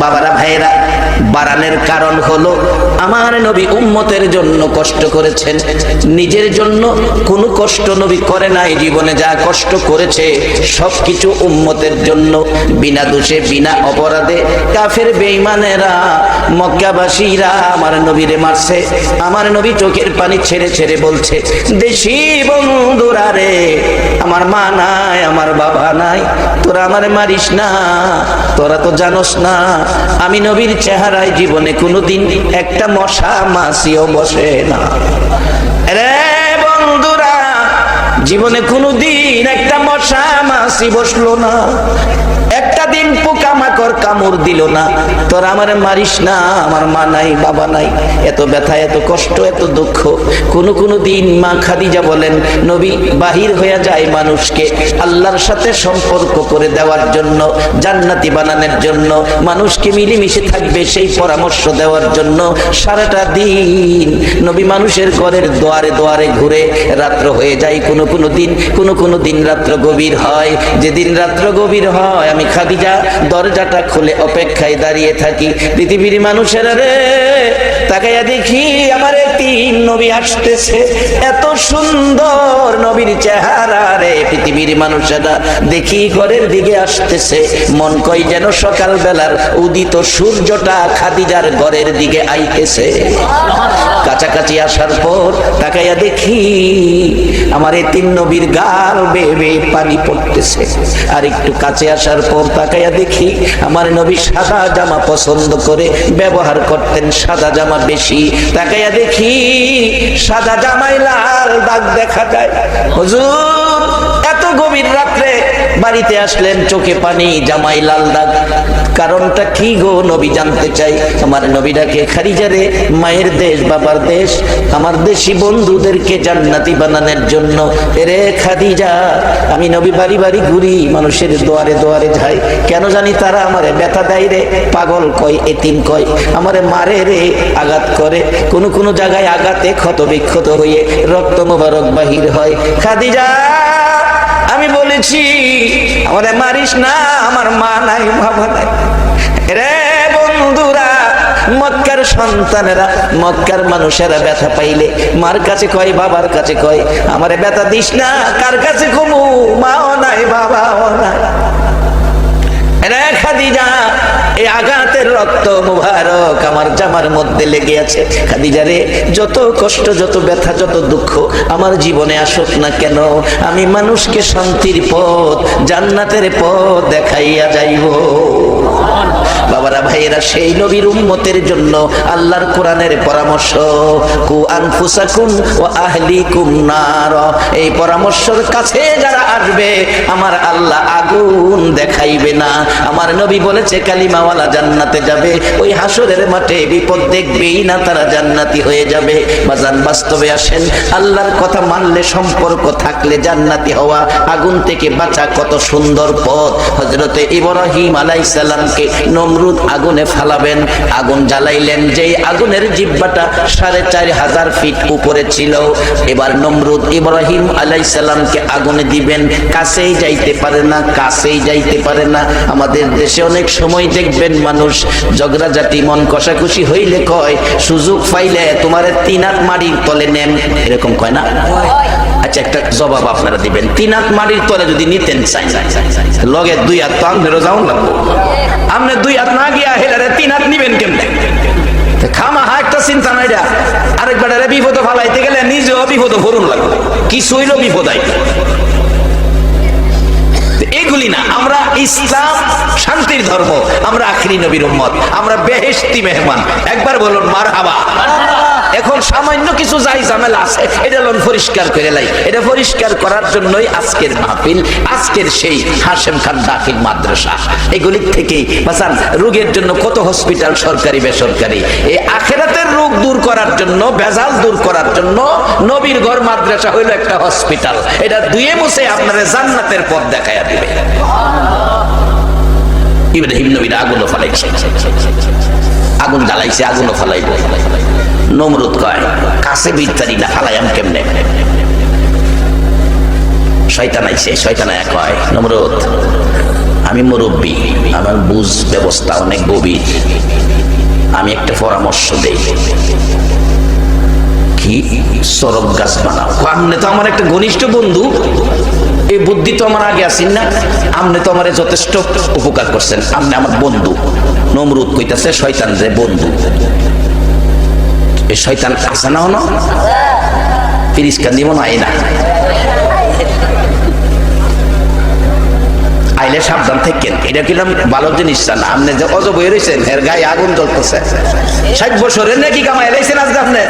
বাবারা ভাইয়েরা, বাড়ানোর কারণ হলো আমার নবী উম্মতের জন্য কষ্ট করেছেন, নিজের জন্য কোনো কষ্ট নবী করে নাই। জীবনে যা কষ্ট করেছে সবকিছু উম্মতের জন্য, বিনা দোষে বিনা অপরাধে কাফের বেঈমানেরা মক্কাবাসীরা আমার নবীরে মারছে। আমার নবী চোখের পানি ছেড়ে ছেড়ে বলছে, দেশি বন্ধুরা রে, আমার মা নাই, আমার বাবা নাই, তোরা আমার মারিস না, তোরা তো জানোস না আমি নবীর চেহারায় জীবনে কোনোদিন একটা মশা মাছিও বসে না। রে বন্ধুরা, জীবনে কোনোদিন একটা মশা মাছি বসলো না, একটা দিন পোকামাকড় কামড় দিল না। তোরা আমার মারিস না, আমার মা নাই, বাবা নাই, এত ব্যথা, এত কষ্ট, এত দুঃখ। কোনো দিন মা খাদিজা বলেন, নবী বাহির হয়ে যায় মানুষকে আল্লাহর সাথে সম্পর্ক করে দেওয়ার জন্য, জান্নাতি বানানোর জন্য, মানুষকে মিলেমিশে থাকবে সেই পরামর্শ দেওয়ার জন্য সারাটা দিন নবী মানুষের ঘরের দুয়ারে দুয়ারে ঘুরে। রাত্র হয়ে যায় কোনো দিন রাত্র গভীর হয়। যেদিন রাত্র গভীর হয় আমি খাদিজা দরজাটা খুলে অপেক্ষায় দাঁড়িয়ে থাকি। পৃথিবীর মানুষেরা রে, তাকাইয়া দেখি আমার তিন নবী আসতেছে, এত সুন্দর নবীর চেহারা রে। পৃথিবীর মানুষেরা দেখি ঘরের দিকে আসতেছে, মন কয় যেন সকাল বেলার উদিত সূর্যটা খাদিজার ঘরের দিকে আইতেছে। কাছাকাছি আসার পর তাকাইয়া দেখি আমার এই তিন নবীর গাল বেয়ে বেয়ে পানি পড়তেছে। আর একটু কাছে আসার পর তাকাইয়া দেখি আমার নবী সাদা জামা পছন্দ করে ব্যবহার করতেন, সাদা জামা বেশি। তাকাইয়া দেখি সাদা জামায় লাল দাগ দেখা যায়। হুজুর এত গভীর রাত্রে বাড়িতে আসলেন, চোখে পানি, জামাই লাল দাগ, কারণটা কি গো নবী জানতে চাই। আমার নবীটাকে খাদিজারে মায়ের দেশ, বাবার দেশ, আমার দেশি বন্ধুদেরকে জান্নাতি বানানোর জন্য। এরে খাদিজা, আমি নবী বাড়ি বাড়ি ঘুরি, মানুষের দুয়ারে দুয়ারে যাই, কেন জানি তারা আমারে ব্যথা দেয় রে, পাগল কয়, এতিম কয়, আমারে মারে রে, আঘাত করে, কোন জায়গায় আঘাতে ক্ষত বিক্ষত হয়ে রক্ত মোবারক বাহির হয়। খাদিজা আমি বলেছি আমাদের মারিস না, আমার মা নাই, বাবা নাই। রে বন্ধুরা, মক্কার সন্তানেরা, মক্কার মানুষেরা ব্যথা পাইলে মার কাছে কয়, বাবার কাছে কয়, আমারে ব্যথা দিস না, কার কাছে কমু, মাও নাই, বাবাও নাই। রে খাদিজা, এই আঘাতের রক্ত মুবারক আমার জামার মধ্যে লেগে আছে। খাদিজা রে, যত কষ্ট, যত ব্যথা, যত দুঃখ আমার জীবনে আসুক না কেন, আমি মানুষকে শান্তির পথ, জান্নাতের পথ দেখাইয়া যাইব। বাবারা ভাইয়েরা, সেই নবীর উম্মতের জন্য আল্লাহর কোরআনের পরামর্শ, কু আনফুসাকুম ওয়া আহলিকুম নার, এই পরামর্শের কাছে যারা আসবে আমার আল্লাহ আগুন দেখাইবে না। আমার নবী বলেছে কালিমাওয়ালা জান্নাতে যাবে, ওই হাসরের মাঠে বিপদ দেখবেই না, তারা জান্নাতি হয়ে যাবে। বাজান বাস্তবে আসেন, আল্লাহর কথা মানলে, সম্পর্ক থাকলে জান্নাতি হওয়া, আগুন থেকে বাঁচা কত সুন্দর পথ। হযরতে ইব্রাহিম আলাইহিস সালামকে নমরুদ আগুনে ফালাবেন, আগুন জ্বালাইলেন, যেই আগুনের জিহ্বাটা 4500 ফিট উপরে ছিল। এবার নমরুদ ইব্রাহিম আলাইহিস সালামকে আগুনে দিবেন, কাছেই যাইতে পারে না, কাছেই যাইতে পারে না। আমাদের দেশে অনেক সময় দেখবেন মানুষ ঝগড়াঝাটি, মন কষাকষি হইলে কয়, সুযোগ পাইলে তোমার 3 হাত মাটির তলে নেন, এরকম কয় না? আচ্ছা, একটা জবাব আপনারা দিবেন, 3 হাত মাটির তলে যদি নিতেন চাই, লগে 2 হাত তো আপনারও যাওয়া লাগবে। আপনি 2 হাত না গিয়া হেলারে 3 হাত নিবেন কেমনে? খামাহা একটা চিন্তা নাই। আরেকবার বিপদ ফালাইতে গেলে নিজেও বিপদ ভরুন লাগবে, কিছু হইল বিপদ আই। এগুলি না, আমরা ইসলাম শান্তির ধর্ম, আমরা আখিরি নবীর উম্মত, আমরা বেহেশতি মেহমান। একবার বলুন মারহাবা। এখন সামান্য কিছু যাই ঝামেলা আছে, এটা লোন পরিষ্কার করে লাই। এটা পরিষ্কার করার জন্যই আজকের মাহফিল, আজকের সেই হাশেম খান দাখিল মাদ্রাসা। এগুলি থেকেই বাসান, রোগের জন্য কত হসপিটাল, সরকারি বেসরকারি, এই আখিরাতের রোগ দূর করার জন্য, ভেজাল দূর করার জন্য নবীর ঘর মাদ্রাসা হইল একটা হসপিটাল। এটা ধুয়ে মুছে আপনারা জান্নাতের পথ দেখাইয়া দিবে। ইব্রাহিম নবীর আগুনও ফালাইছে, আগুন জ্বালাইছে, আগুনও ফালাইব। নমরুদ কয়, কাছে বিস্তারি না, ফালাইয়াম কেমনে? শয়তান আইছে, শয়তান কয়, নমরুদ আমি মুরব্বী, আমার বুঝ ব্যবস্থা অনেক গভীর, আমি একটা পরামর্শ দেই। কি? সরব গাছ বানাও। আপনি তো আমার একটা ঘনিষ্ঠ বন্ধু, এই বুদ্ধি তো আমার আগে আসেন না, আপনি তো আমার যথেষ্ট উপকার করছেন, আপনি আমার বন্ধু। নমরুদ কইতাছে শয়তান যে বন্ধু, এই শয়তান আছে না হলো ফিরিস্কা দিব না, এই না আইলে সাবধান থাকেন। এটা কিরম ভালো জিনিস না, আপনি যে অজব হয়ে রয়েছেন, এর গায়ে আগুন জ্বলতেছে, 60 বছরের নাকি কামাই লাইছেন আজকে আপনি,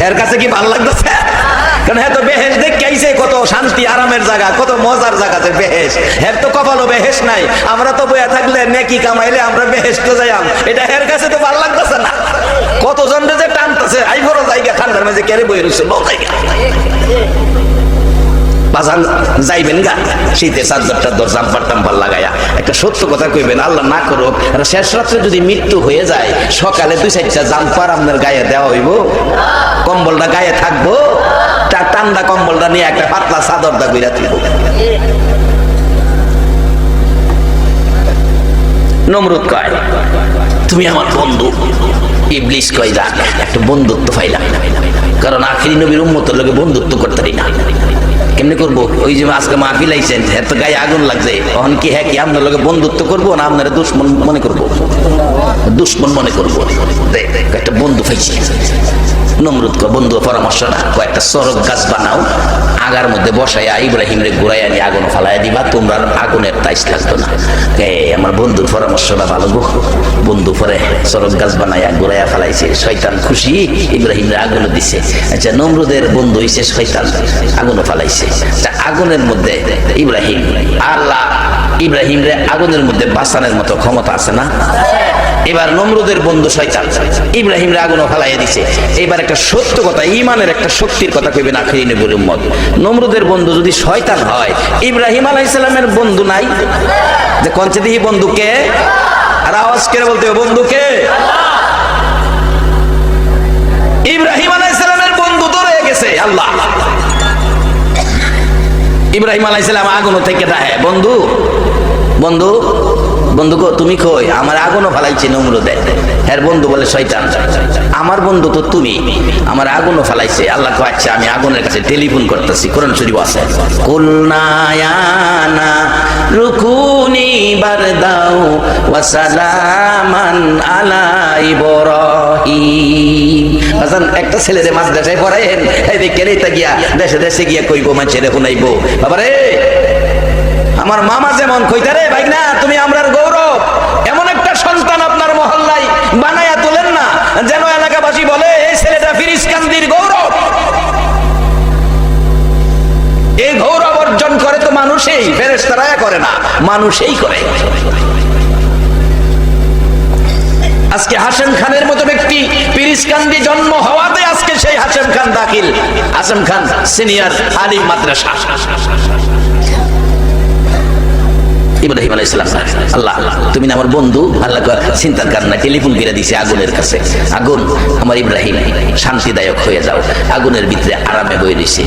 এর কাছে কি ভালো লাগতেছে? কারণ হ্যাঁ তো বেহেশ দেখে আইছে, কত শান্তি আরামের জায়গা, কত মজার জায়গাতে বেহেশ, হ্যাঁ তো কপালও বেহেশ নাই। আমরা তো বইয়া থাকলে নেকি কামাইলে আমরা বেহেশ তো যাইয়াম, এটা এর কাছে তো ভালো লাগতেছে না। কতজন যে টানতেছে, আই বড় জায়গা ঠান্ডার মাঝে কেড়ে বই রয়েছে বাজান, যাইবেন গা শীতে চাদর টাদর জাম্পার টাম্পার লাগাইয়া, একটা সত্য কথা কইবেন, আল্লাহ না করুক শেষ রাত্রে যদি মৃত্যু হয়ে যায়, সকালে 2-4টা জাম্পার আপনার গায়ে দেওয়া হইব? কম্বলটা গায়ে থাকবো? ঠান্ডা কম্বলটা নিয়ে একটা পাতলা চাদর দা কইরা তুলব। নমরুদ কয় তুমি আমার বন্ধু, ইবলিস কয় যা একটা বন্ধুত্ব পাইলাম, কারণ আখিরি নবীর উম্মতের লগে বন্ধুত্ব করতে পারি না। কেমনি করবো? ওই যে আজকে মাহফিল আইছেন, এত গায়ে আগুন লাগছে, তখন কি হ্যাঁ কি আপনার লগে বন্ধুত্ব করবো না আপনারা দুশ্মন মনে করবো? দুশ্মন মনে করবো। একটা বন্ধু পাইছি। নমরুদ কয় বন্ধু পরামর্শ না, কয়েকটা সরব গাছ বানাও, আগার মধ্যে বসাইয়া ইব্রাহিম রে ঘুরাইয়া নিয়ে আগুন ফালাইয়া দিবা, তোমরা আগুনের তাইস লাগতো না। আমার বন্ধুর পরামর্শটা ভালো গো। বন্ধু পরে সরব গাছ বানাইয়া ঘুরাইয়া ফালাইছে, শয়তান খুশি, ইব্রাহিম রে আগুন দিছে। আচ্ছা, নমরুদের বন্ধু হইছে শয়তান, আগুনও ফালাইছে। আগুনের মধ্যে ইব্রাহিম, আল্লাহ ইব্রাহিম রে আগুনের মধ্যে বাঁচানোর মতো ক্ষমতা আছে না? এবার নমরুদের বন্ধু শয়তান ইব্রাহিম রে আগুনও ফালাইয়া দিছে। এবার একটা সত্য কথা, ইমানের একটা শক্তির কথা কইবেন আখিরি নবীর উম্মত। নমরুদের বন্ধু যদি শয়তান হয়, ইব্রাহিম আলাইহিস সালামের বন্ধু নাই? যে কঞ্চে দিহি বন্ধুকে, আর আওয়াজ করে বলতে হবে বন্ধুকে। ইব্রাহিম আলাইহিস সালামের বন্ধু তো রয়ে গেছে আল্লাহ। ইব্রাহিম আলাইহিস সালাম আগুন থেকে ডাহে, বন্ধু বন্ধু বন্ধু গো তুমি কই? আমার আগুনও ফালাইছে নমরুদে। এর বন্ধু বলে শয়তান, আমার বন্ধু তো তুমি, আমার আগুনও ফালাইছে। আল্লাহ কয় আচ্ছা আমি আগুনের কাছে টেলিফোন করতেছি। কোরআন শরীফ আছে, কুলনা ইয়া না রুকুনি বারদাও ওয়া সালামান আলা ইব্রাহিম। আজান একটা ছেলেরে মাদ্রাসায় পড়ায়েন, এই দেখে রেতা গিয়া দেশে দেশে গিয়া কইবো, মাঝে রে শুনাইবো, বাবারে আমার মামা যেমন কইতারে ভাই না তুমি আমরার গৌরব, এমন একটা সন্তান আপনার মহল্লায় বানায়া তোলেন না যেন এলাকাবাসী বলে এই ছেলেটা ফিরিস্কান্দির গৌরব। এই গৌরব অর্জন করে তো মানুষই, ফেরেশতারা করে না, মানুষই করে। আজকে হাশেম খানের মতো ব্যক্তি ফিরিস্কান্দি জন্ম হওয়াতে আজকে সেই হাশেম খান দাখিল, হাশেম খান সিনিয়র আলিম মাদ্রাসা। ইব্রাহিম আলাইহিস সালাম, আল্লাহ তুমি না আমার বন্ধু, আল্লাহ চিন্তার কারণে টেলিফোন করে দিছে আগুনের কাছে, আগুন আমার ইব্রাহিম শান্তিদায়ক হয়ে যাও। আগুনের ভিতরে আরামে বয়ে দিছে।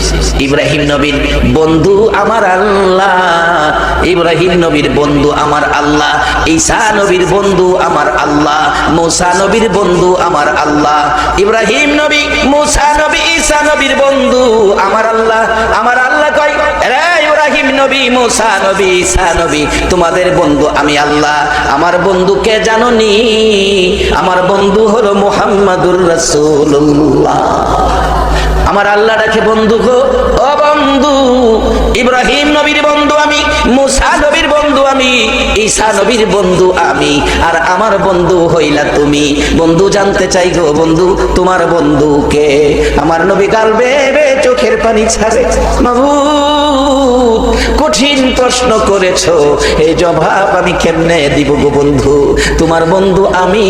ইব্রাহিম নবীর বন্ধু আমার আল্লাহ, ইব্রাহিম নবীর বন্ধু আমার আল্লাহ, ঈসা নবীর বন্ধু আমার আল্লাহ, মুসা নবীর বন্ধু আমার আল্লাহ। ইব্রাহিম নবী, মুসা নবী, ঈসা নবীর বন্ধু আমার আল্লাহ। আমার আল্লাহ কয় রে ইব্রাহিম নবী, মুসা নবী, ঈসা নবী তোমাদের বন্ধু আমি আল্লাহ। আমার বন্ধুকে জানোনি? আমার বন্ধু হলো মুহাম্মাদুর রাসূলুল্লাহ। আমার আল্লাহ ডাকে বন্ধু গো, ও বন্ধু। ইব্রাহিম নবীর বন্ধু আমি, মুসা নবীর বন্ধু আমি, ঈসা নবীর বন্ধু আমি, আর আমার বন্ধু হইলা তুমি। বন্ধু জানতে চাই গো বন্ধু তোমার বন্ধুকে। আমার নবী গাল বেয়ে চোখের পানি ছাড়ে, মাবুদ কঠিন প্রশ্ন করেছো, এই জবাব আমি কেমনে দিব গো বন্ধু? তোমার বন্ধু আমি,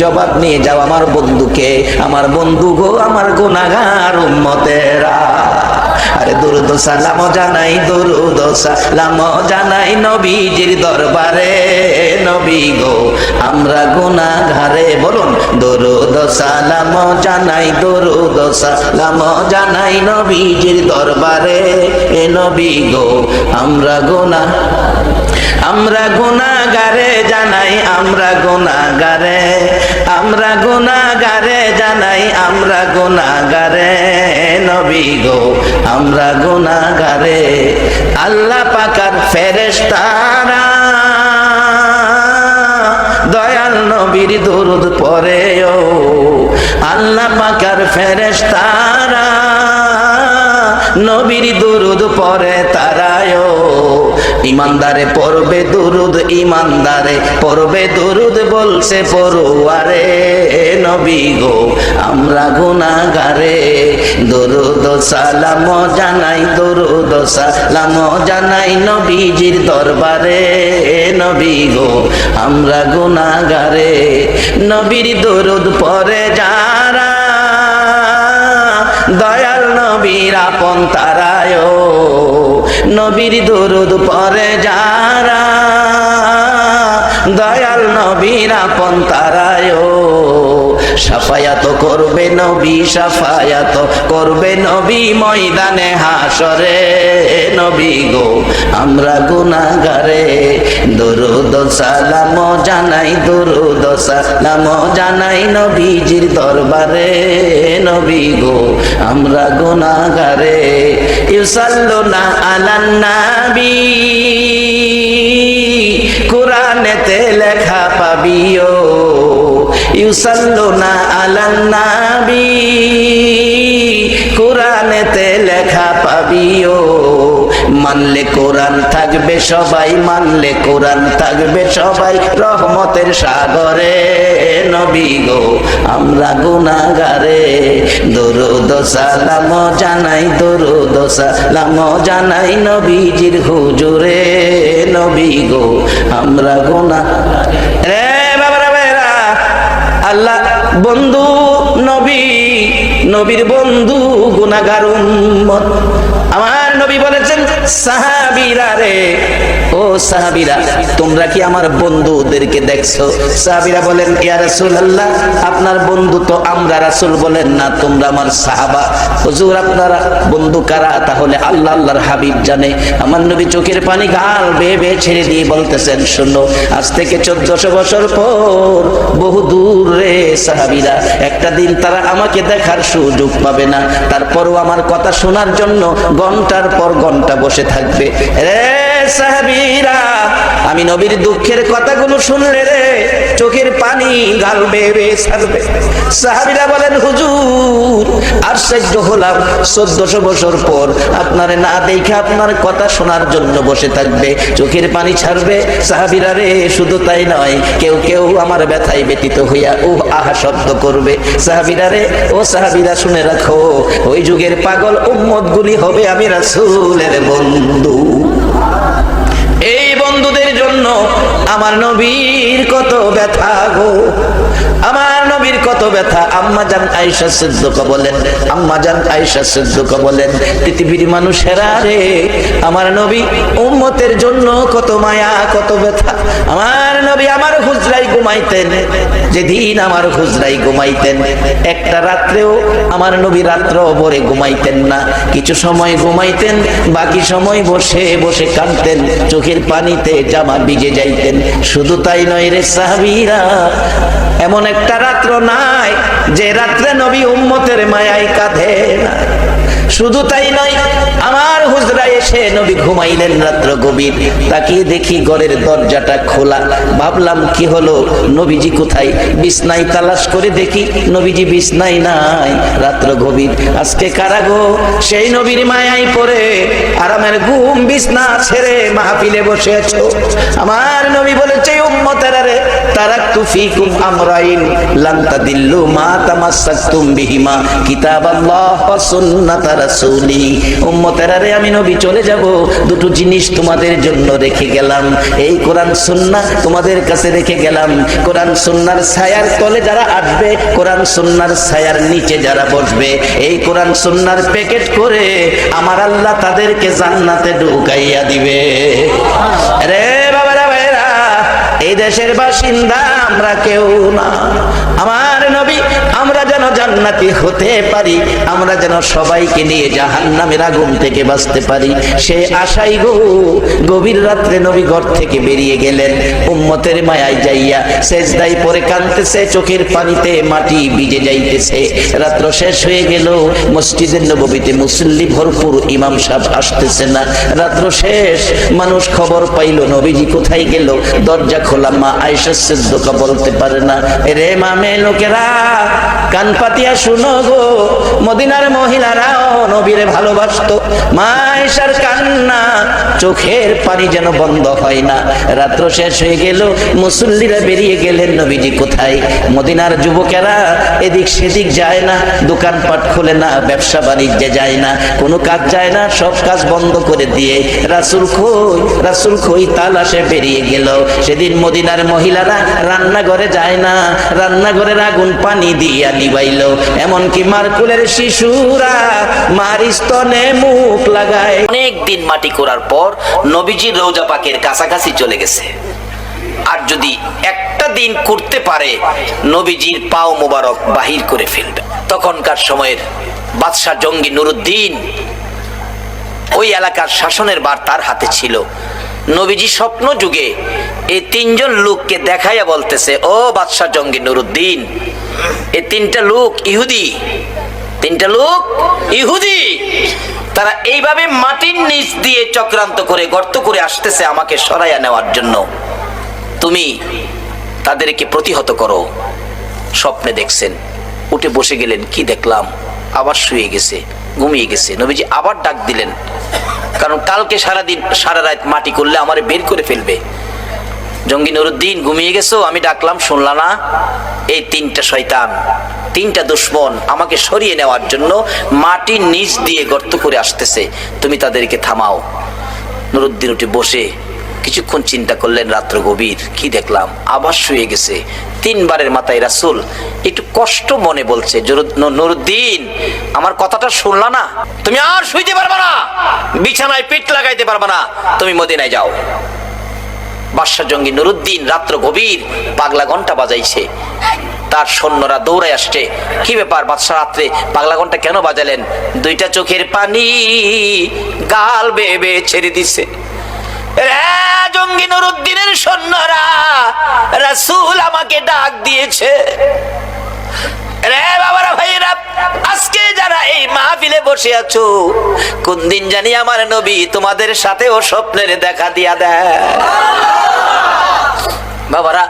জবাব নিয়ে যাও আমার বন্ধুকে। আমার বন্ধু গো আমার গুনাহগার উম্মতেরা। আরে দুরুদ সালাম জানাই, দুরুদ সালাম জানাই নবীজির দরবারে। নবী গো আমরা গুনাহগারে, বলুন দুরুদ সালাম জানাই, দুরুদ সালাম জানাই নবীজির দরবারে। এ নবী গো আমরা গুনাহ আমরা গুনাহগারে জানাই, আমরা গুনাহগারে, আমরা গুনাহগারে জানাই, আমরা গুনাহগারে নবী গো আমরা গুনাহগারে। আল্লাহ পাকার ফেরেশতারা দয়াল নবীর দরুদ পড়ে ও, আল্লাহ পাকার ফেরেশতারা নবীর দরুদ পড়ে তারায়ও। ইমানদারে পড়বে দরুদ, ইমানদারে পড়বে দরুদ, বলছে পড়ুয়ারে নবী গো আমরা গুনাহগারে। দরুদ সালাম জানাই, দরুদ সালাম জানাই নবীজির দরবারে নবী গো আমরা গুনাহগারে। নবীর দরুদ পড়ে যারা দয়াল নবীর আপন তারায়ও। নবীর দরুদ পড়ে যারা দয়াল নবীর আপন তারায়ও। শাফায়াত করবে নবী, শাফায়াত করবে নবী ময়দানে হাসরে নবী গো আমরা গুনাহগারে। দরুদ সালাম জানাই, দরুদ সালাম জানাই নবীজির দরবারে নবী গো আমরা গুনাহগারে। ইউসাল্লুনা আলান নবী কোরআনেতে লেখা পাবিও। ইউসাল্লুনা আলান নবী কোরআনেতে লেখা পাবিও। মানলে কোরআন থাকবে সবাই, মানলে কোরআন থাকবে সবাই রহমতের সাগরে নবী গো আমরা গুনাহগারে। দরুদ সালাম জানাই, দরুদ সালাম জানাই নবীজির হুজুরে নবী গো আমরা গুনাহগারে। বাবারা ভাইরা, আল্লাহ বন্ধু নবী, নবীর বন্ধু গুনাহগার উম্মত। আমার নবী বলেছেন সাহাবীরা রে, ও সাহাবীরা তোমরা কি আমার বন্ধুদেরকে দেখছো? সাহাবীরা বলেন ইয়া রাসূলুল্লাহ আপনার বন্ধু তো আমরা। রাসূল বলেন না তোমরা আমার সাহাবা। হুজুর আপনারা বন্ধু কারা? তাহলে আল্লাহ আল্লাহর হাবিব জানে। আমার নবী চোখের পানি গাল বেয়ে বেয়ে ছেড়ে দিয়ে বলতেছেন শোনো, আজ থেকে 1400 বছর পর বহু দূর রে সাহাবীরা, একটা দিন তারা আমাকে দেখার সুযোগ পাবে না, তারপরও আমার কথা শোনার জন্য ঘন্টার পর ঘন্টা বসে থাকবে। রে সাহাবীরা আমি নবীর দুঃখের কথাগুলো শুনলে রে চোখের পানি গাল বেয়ে বেয়ে ছাড়বে। সাহাবীরা বলেন হুজুর আশ্চর্য হলাম, 1400 বছর পর আপনারে না দেখে আপনার কথা শোনার জন্য বসে থাকবে, চোখের পানি ছাড়বে। সাহাবীরা রে শুধু তাই নয়, কেউ কেউ আমার ব্যথায় ব্যতীত হইয়া উহ আহা শব্দ করবে। সাহাবীরা রে, ও সাহাবীরা শুনে রাখো, ওই যুগের পাগল উম্মত গুলি হবে আমি রাসূলের বন্ধু। এই বন্ধুদের জন্য আমার নবীর কত ব্যথা গো, আমার নবীর কত ব্যথা। আম্মা জান আয়েশা সিদ্দিকা বলেন, আম্মা জান আয়েশা সিদ্দিকা বলেন পৃথিবীর মানুষেরা রে আমার নবী উম্মতের জন্য কত মায়া কত ব্যথা। আমার নবী আমার হুজরায় ঘুমাইতেন, যেদিন আমার হুজরায় ঘুমাইতেন একটা রাত্রেও আমার নবী রাত্র ভরে ঘুমাইতেন না, কিছু সময় ঘুমাইতেন, বাকি সময় বসে বসে কাঁদতেন, চোখের পানিতে জামা ভিজে যাইতেন। শুধু তাই নয় রে সাহাবীরা, এমন একটা রাত্র নাই যে রাত্রে নবী উম্মতের মায়ায় কাঁদে না। শুধু তাই নয়, আমার হুজরায় এসে নবী ঘুমাইলেন রাত্র গভীর, তাকিয়ে দেখি ঘরের দরজাটা খোলা। ভাবলাম কি হলো, নবীজি কোথায়? বিছনায় তালাশ করে দেখি নবীজি বিছনায় নাই, রাত্র গভীর। আজকে কারাগো সেই নবীর মায়ায় পড়ে আরামের ঘুম বিছনা ছেড়ে মাহফিলে বসে আছো। আমার নবী বলেছে উম্মতেরা রে তারাকতু ফীকুম আমরাইন লান তাদিল্লু মা তামাসসাকতুম বিহিমা কিতাবাল্লাহ ওয়া সুন্নাত রাসূলি। উম্মতেরা রে আমি নবী চলে যাব, দুটো জিনিস তোমাদের জন্য রেখে গেলাম, এই কোরআন সুন্নাহ তোমাদের কাছে রেখে গেলাম। কোরআন সুন্নাহর ছায়ার তলে যারা আসবে, কোরআন সুন্নাহর ছায়ার নিচে যারা বসবে, এই কোরআন সুন্নাহর প্যাকেট করে আমার আল্লাহ তাদেরকে জান্নাতে ঢুকাইয়া দিবে। রে বাবারা ভাইরা, এই দেশের বাসিন্দা আমরা কেউ না। আমার নবী আমরা যেন জান্নাতি হতে পারি, আমরা যেন সবাইকে নিয়ে জাহান্নামের আগুন থেকে বাঁচতে পারি, সে আশাই গভীর রাত্রে নবী ঘর থেকে বেরিয়ে গেলেন। উম্মতের মায়ায় যাইয়া সেজদায় পড়ে কাঁদতেছে, চোখের পানিতে মাটি ভিজে যাইতেছে। রাত্র শেষ হয়ে গেল, মসজিদের নববীতে মুসল্লি ভরপুর, ইমাম সাহেব আসতেছে না। রাত্র শেষ, মানুষ খবর পাইল নবীজি কোথায় গেল। দরজা খোলা, মা আয়েশা সিদ্দিকা বলতে পারে না, রে মামে লোকেরা কান পাতিয়া শুনো গো, মদিনার মহিলারাও নবীরে ভালোবাসতো। মা আয়েশার কান্না, চোখের পানি যেন বন্ধ হয় না। রাত্র শেষ হয়ে গেল, মুসল্লিরা বেরিয়ে গেলেন, নবীজি কোথায়? মদিনার যুবকেরা এদিক সেদিক যায় না, দোকানপাট খোলে না, ব্যবসা বাণিজ্যে যায় না, কোনো কাজ যায় না, সব কাজ বন্ধ করে দিয়ে রাসূল কই তালাশে বেরিয়ে গেল। সেদিন মদিনার মহিলারা রান্নাঘরে যায় না, রান্নাঘরের আগুন পানি দিয়া নিবাইল। এমনকি মারকুলের শিশুরা মার স্তনে মুখ লাগায়। অনেক দিন মাটি করার পর নবীজির রওজা পাকের কাছাকাছি চলে গেছে। আর যদি একটা দিন করতে পারে, নবীজির পাও মোবারক বাহির করে ফেলবে। তখনকার সময়ের বাদশাহ জঙ্গি নুরুদ্দিন, ওই এলাকার শাসনের ভার তার হাতে ছিল। নবীজি স্বপ্ন যুগে এই তিনজন লোককে দেখাইয়া বলতেছে, ও বাদশাহ জঙ্গি নুরুদ্দিন, এই তিনটা লোক ইহুদি, তিনটা লোক ইহুদি, তারা এইভাবে মাটির নিচ দিয়ে চক্রান্ত করে গর্ত করে আসতেছে আমাকে সরাইয়া নেওয়ার জন্য। তুমি তাদেরকে প্রতিহত করো। স্বপ্নে দেখছেন, উঠে বসে গেলেন, কি দেখলাম? আবার শুয়ে গেছে, ঘুমিয়ে গেছে। নবীজি আবার ডাক দিলেন, কারণ কালকে সারাদিন সারা রাত মাটি করলে আমারে বের করে ফেলবে। জঙ্গি নুরুদ্দিন, ঘুমিয়ে গেছো? আমি ডাকলাম শুনলা না? এই তিনটা শয়তান, তিনটা দুশ্মন আমাকে সরিয়ে নেওয়ার জন্য মাটির নিচ দিয়ে গর্ত করে আসতেছে, তুমি তাদেরকে থামাও। নুরুদ্দিন উঠে বসে কিছুক্ষণ চিন্তা করলেন, রাত্র গভীর, কি দেখলাম? আবার শুয়ে গেছে। তিনবারের মাথায় রাসূল একটু কষ্ট মনে বলছে, নুরুদ্দিন, আমার কথাটা শুনলা না? তুমি আর শুইতে পারবা না, বিছানায় পিঠ লাগাইতে পারবা না, তুমি মদিনায় যাও। বাদশা জঙ্গি নুরুদ্দিন রাত্র গভীর, পাগলা ঘন্টা বাজাইছে। তার সৈন্যরা দৌড়ায় আসছে, কি ব্যাপার বাদশা, রাত্রে পাগলা ঘন্টা কেন বাজালেন? দুইটা চোখের পানি গাল বেয়ে বেয়ে ছেড়ে দিছে। জঙ্গি নুরুদ্দিনের সৈন্যরা, রাসূল আমাকে ডাক দিয়েছে। রে বাবারা, ভাইরা, আজকে যারা এই মাহফিলে বসে আছো, কোন দিন জানি আমার নবী তোমাদের সাথেও স্বপ্নের দেখা দিয়া দেয়। বাবারা,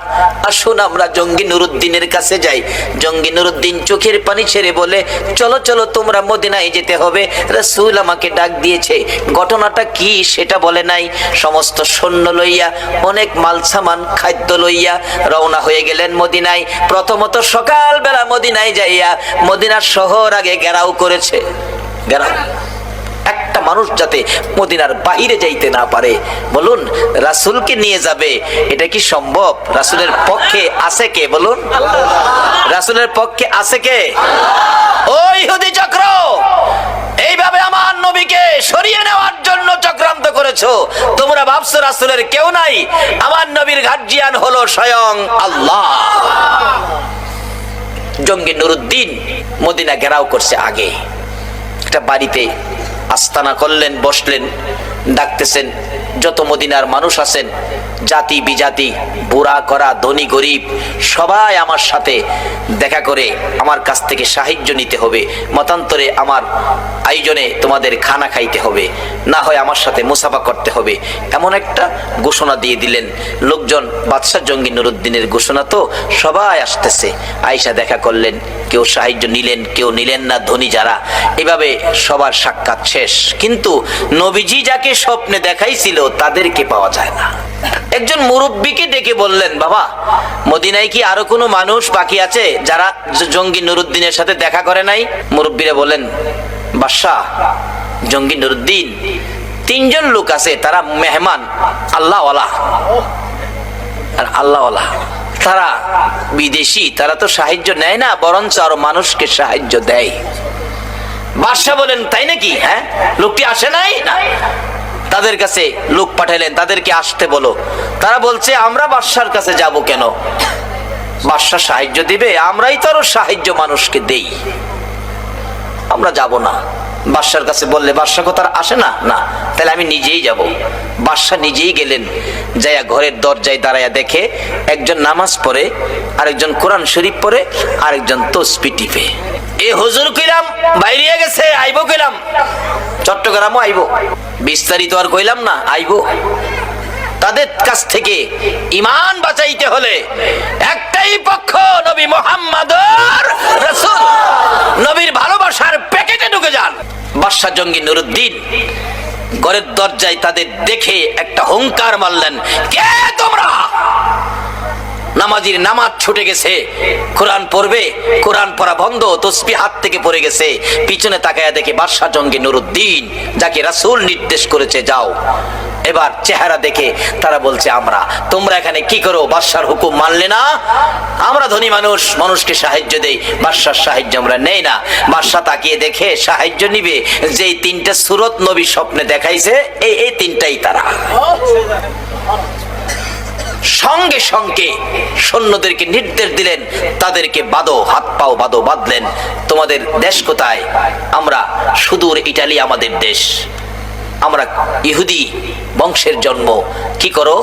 আসুন আমরা জঙ্গি নুরুদ্দিনের কাছে যাই। জঙ্গি নুরুদ্দিন চোখের পানি ছেড়ে বলে, চলো চলো, তোমরা মদিনায় যেতে হবে, রাসূল আমাকে ডাক দিয়েছে। ঘটনাটা কি সেটা বলে নাই। সমস্ত সৈন্য লইয়া, অনেক মাল সামান খাদ্য লইয়া রওনা হয়ে গেলেন মদিনায়। প্রথমত সকালবেলা মদিনায় যাইয়া মদিনার শহর আগে ঘেরাও করেছে। ঘেরাও, একটা মানুষ যাতে মদিনার বাহিরে যাইতে না পারে। বলুন, রাসূলকে নিয়ে যাবে, এটা কি সম্ভব? রাসূলের পক্ষে আছে কে? বলুন, রাসূলের পক্ষে আছে কে? ওই ইহুদি চক্র এইভাবে আমার নবীকে সরিয়ে নেওয়ার জন্য চক্রান্ত করেছো। তোমরা ভাবছো রাসূলের কেউ নাই, আমার নবীর গার্জিয়ান হলো স্বয়ং আল্লাহ। জঙ্গি নুরুদ্দিন মদিনা ঘেরাও করছে। আগে একটা বাড়িতে আস্তানা করলেন, বসলেন, ডাকতেছেন, যত মদিনার মানুষ আছেন, জাতি বিজাতি, বুড়া করা, ধনী গরিব, সবাই আমার সাথে দেখা করে আমার কাছ থেকে সাহায্য নিতে হবে। মতান্তরে আমার আয়োজনে তোমাদের খানা খাইতে হবে, না হয় আমার সাথে মুসাফা করতে হবে। এমন একটা ঘোষণা দিয়ে দিলেন। লোকজন বাদশা জঙ্গি নুরুদ্দিনের ঘোষণা তো, সবাই আসতেছে। আয়েশা দেখা করলেন, কেউ সাহায্য নিলেন, কেউ নিলেন না, ধনী যারা। এভাবে সবার সাক্ষাৎ শেষ। কিন্তু নবীজি যাকে স্বপ্নে দেখাইছিল তাদেরকে পাওয়া যায় না। একজন মুরব্বীকে ডেকে বললেন, বাবা, মদিনায় কি আরো কোনো মানুষ বাকি আছে যারা জঙ্গি নুরুদ্দিনের সাথে দেখা করে নাই? মুরব্বীরা বলেন, বাদশা, জঙ্গি নুরুদ্দিন তিনজন লোক আছে, তারা মেহমান, আল্লাহওয়ালা। আর আল্লাহওয়ালা তারা বিদেশি, তারা তো সাহায্য নেয় না, বরঞ্চ আরো মানুষকে সাহায্য দেয়। বাদশা বলেন, তাই নাকি? হ্যাঁ, লোকটি আসে নাই? না। তাদের কাছে লোক পাঠালেন, তাদেরকে আসতে বলো। তারা বলছে, আমরা বাদশার কাছে যাব কেন? বাদশা সাহায্য দিবে, আমরাই তো আরো সাহায্য মানুষকে দেই, আমরা যাব না। বাদশার কাছে বললে বাদশা কথা আসে না, না তাহলে আমি নিজেই যাব। বাদশা নিজেই গেলেন, যাইয়া ঘরের দরজায় দাঁড়াইয়া দেখে একজন নামাজ পড়ে, আরেকজন কোরআন শরীফ পড়ে, আরেকজন তসবি টিপে। এ হুজুর কইলাম বাইরে গেছে, আইবো কইলাম, চট্টগ্রামও আইবো, বিস্তারিত আর কইলাম না, আইবো। তাদের কাছ থেকে ঈমান বাঁচাইতে হলে একটাই পক্ষ, নবী মুহাম্মদুর রাসূল, নবীর ভালোবাসার প্যাকেটে ঢুকে যান। বাদশা জঙ্গি নুরুদ্দিন ঘরের দরজায় তাদের দেখে একটা হুঙ্কার মারলেন, কে তোমরা? নামাজির নামাজ ছুটে গেছে, কোরআন পড়বে, কোরআন পড়া বন্ধ, তসবিহ হাত থেকে পড়ে গেছে। পিছনে তাকায়া দেখে বাদশা জঙ্গি নুরুদ্দিন, যাকে রাসূল নির্দেশ করেছে যাও। এবার চেহারা দেখে তারা বলছে, আমরা, তোমরা এখানে কি করো? বাদশার হুকুম মানলে না? আমরা ধনী মানুষ, মানুষকে সাহায্য দেই, বাদশার সাহায্য আমরা নেই না। বাদশা তাকিয়ে দেখে সাহায্য নিবে যেই তিনটা সূরত নবী স্বপ্নে দেখাইছে, এই তিনটাই তারা। সঙ্গে সঙ্গে সৈন্যদেরকে নির্দেশ দিলেন, তাদেরকে বাঁধো, হাত পাও বাঁধো। বাঁধলেন। তোমাদের দেশ কোথায়? আমরা সুদূর ইটালি আমাদের দেশ, আমরা ইহুদি বংশের জন্ম। কি করো?